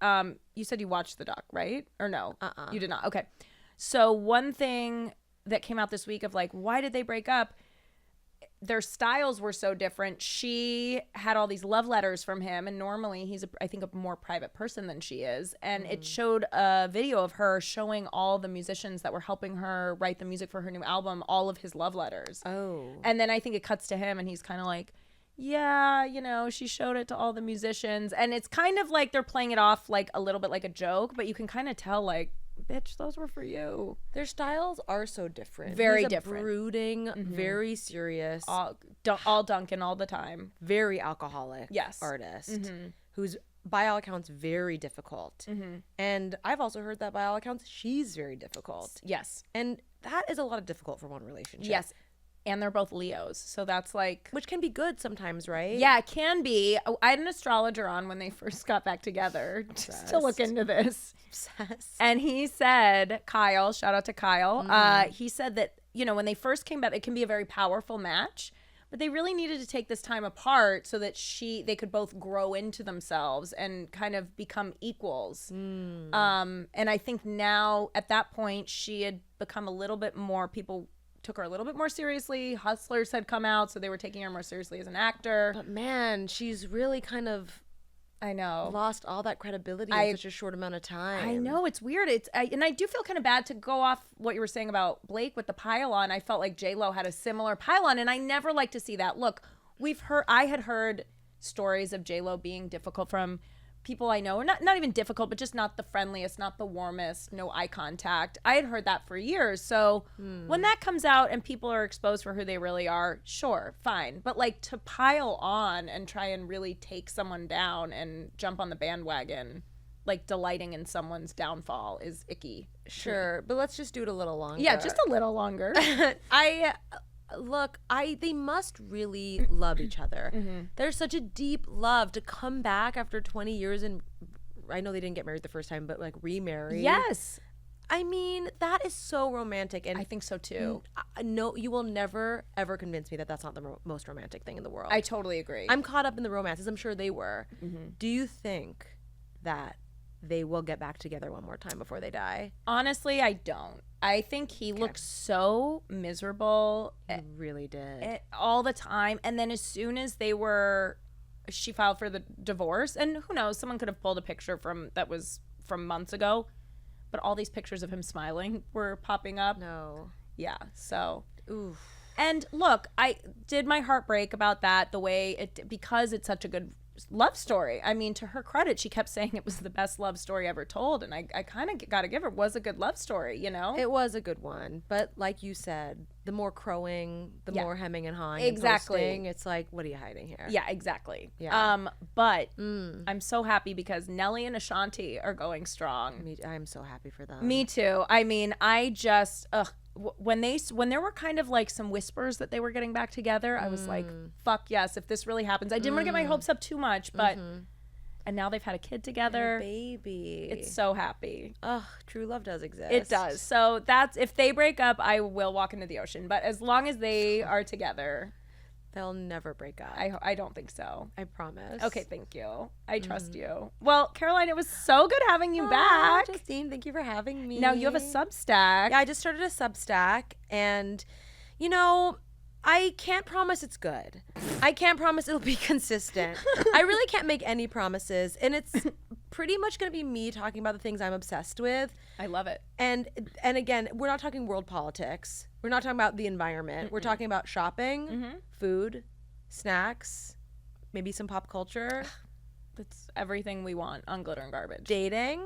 you said you watched the doc, right? Or no? You did not. Okay. So one thing that came out this week of like, why did they break up? Their styles were so different. She had all these love letters from him, and normally he's, I think, a more private person than she is. And it showed a video of her showing all the musicians that were helping her write the music for her new album, all of his love letters. Oh. And then I think it cuts to him, and he's kind of like, yeah, you know, she showed it to all the musicians. And it's kind of like they're playing it off like a little bit like a joke, but you can kind of tell, like, bitch, those were for you. Their styles are so different. Very He's a different. Brooding, very serious, All Duncan all the time. very alcoholic artist who's by all accounts very difficult. And I've also heard that by all accounts she's very difficult. Yes. And that is a lot of difficult for one relationship. Yes. And they're both Leos. So that's like, Which can be good sometimes, right? yeah, it can be. I had an astrologer on when they first got back together just to look into this. Obsessed. And he said, Kyle, shout out to Kyle. He said that, you know, when they first came back, it can be a very powerful match, but they really needed to take this time apart so that they could both grow into themselves and kind of become equals. And I think now at that point, she had become a little bit more, people took her a little bit more seriously. Hustlers had come out, so they were taking her more seriously as an actor. But man, she's really kind of I know. lost all that credibility in such a short amount of time. I know, it's weird. And I do feel kind of bad to go off what you were saying about Blake with the pile-on. I felt like J-Lo had a similar pile-on, and I never like to see that. Look, I had heard stories of J-Lo being difficult from people I know, or not even difficult, but just not the friendliest, not the warmest, no eye contact. I had heard that for years. So when that comes out and people are exposed for who they really are, sure, fine. But like to pile on and try and really take someone down and jump on the bandwagon, like delighting in someone's downfall is icky. Sure, but let's just do it a little longer. Yeah, just a little longer. They must really love each other. There's such a deep love to come back after 20 years, and I know they didn't get married the first time, but like remarry. Yes. I mean, that is so romantic, and I think so too. No, you will never ever convince me that that's not the most romantic thing in the world. I totally agree. I'm caught up in the romances. I'm sure they were. Do you think that they will get back together one more time before they die? Honestly, I don't. I think he looked so miserable He really did. all the time. And then as soon as she filed for the divorce, and who knows, someone could have pulled a picture that was from months ago, but all these pictures of him smiling were popping up. No. Yeah, so. Oof. And look, I did my heart break about that because it's such a good love story. I mean, to her credit, she kept saying it was the best love story ever told, and I kind of got to give her, it was a good love story, you know? It was a good one, but like you said, the more crowing, the more hemming and hawing. Exactly. And posting, it's like, what are you hiding here? Yeah, exactly. Yeah. But I'm so happy because Nelly and Ashanti are going strong. I'm so happy for them. Me too. I mean, I just when there were kind of like some whispers that they were getting back together, I was like, fuck yes, if this really happens. I didn't want to get my hopes up too much, but and now they've had a kid together. Baby. It's so happy. Ugh, true love does exist. It does. So that's, if they break up, I will walk into the ocean. But as long as they are together, They'll never break up. I don't think so. I promise. Okay, thank you. I trust you. Well, Caroline, it was so good having you back. Justine, thank you for having me. Now you have a Substack. Yeah, I just started a Substack, and you know, I can't promise it's good. I can't promise it'll be consistent. I really can't make any promises, and it's pretty much going to be me talking about the things I'm obsessed with. I love it. And again, we're not talking world politics. We're not talking about the environment. We're talking about shopping, food, snacks, maybe some pop culture, That's everything we want on Glitter and Garbage. dating,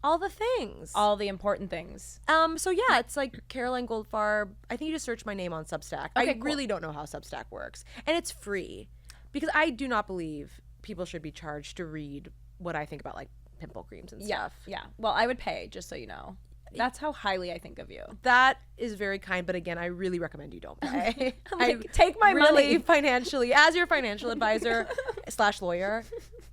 all the things. All the important things. So yeah, it's like Caroline Goldfarb. I think you just search my name on Substack. Okay, I cool. really don't know how Substack works. And it's free because I do not believe people should be charged to read what I think about like pimple creams and Yeah. stuff. Yeah. Well, I would pay, just so you know. That's how highly I think of you. That is very kind, but again, I really recommend you don't pay. Like, take my really money. Financially, as your financial advisor / lawyer,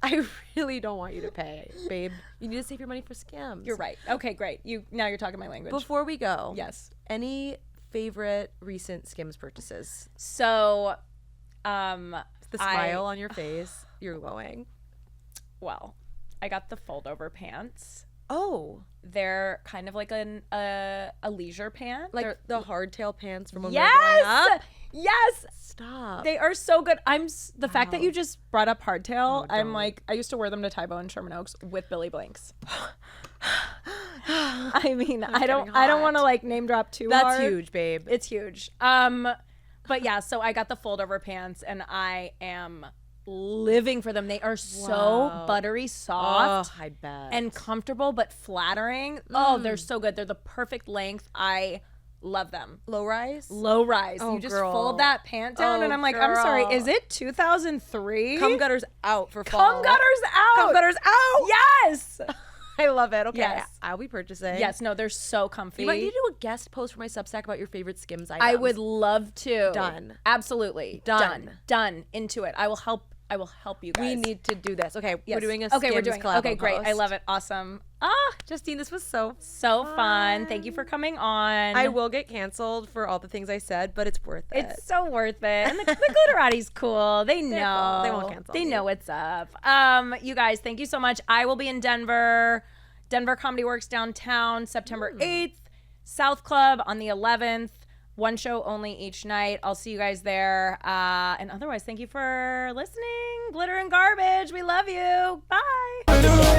I really don't want you to pay, babe. You need to save your money for Skims. You're right. Okay, great. Now you're talking my language. Before we go, Yes. any favorite recent Skims purchases? So, The smile on your face, you're glowing. well, I got the fold over pants. Oh, They're kind of like a leisure pant. like They're, the hardtail pants from when we were growing up? yes. Stop. They are so good. The fact that you just brought up hardtail, I'm don't. like, I used to wear them to Tybo and Sherman Oaks with Billy Blanks. I mean, I don't hot. want to like name drop too That's hard. huge, babe. It's huge. But yeah, so I got the fold over pants and I am living for them. They are so Wow. buttery soft. Oh, I bet. And comfortable but flattering. Oh, they're so good. They're the perfect length. I love them. low rise? Low rise. Oh, You just girl. fold that pant down, Oh, and I'm like, I'm sorry, girl. is it 2003? Cum gutters out for fall. Cum gutters out. Cum gutters out. Yes. I love it. Okay. Yes. I'll be purchasing. Yes. No, they're so comfy. You might need to do a guest post for my Substack about your favorite Skims items. I would love to. Done. Absolutely. Done. Done. Into it. I will help you guys. We need to do this. Okay. Yes. We're doing a Okay, we're Skims doing. collab Okay, great. I post. love it. Awesome. Justine, this was so So fun. Thank you for coming on. I will get canceled for all the things I said, but it's worth it. It's so worth it. And the Glitterati's cool. They know. cool. They won't cancel They me. know what's up. You guys, thank you so much. I will be in Denver Comedy Works downtown, September 8th, South Club on the 11th. One show only each night. I'll see you guys there. And otherwise, thank you for listening. Glitter and Garbage. We love you. Bye.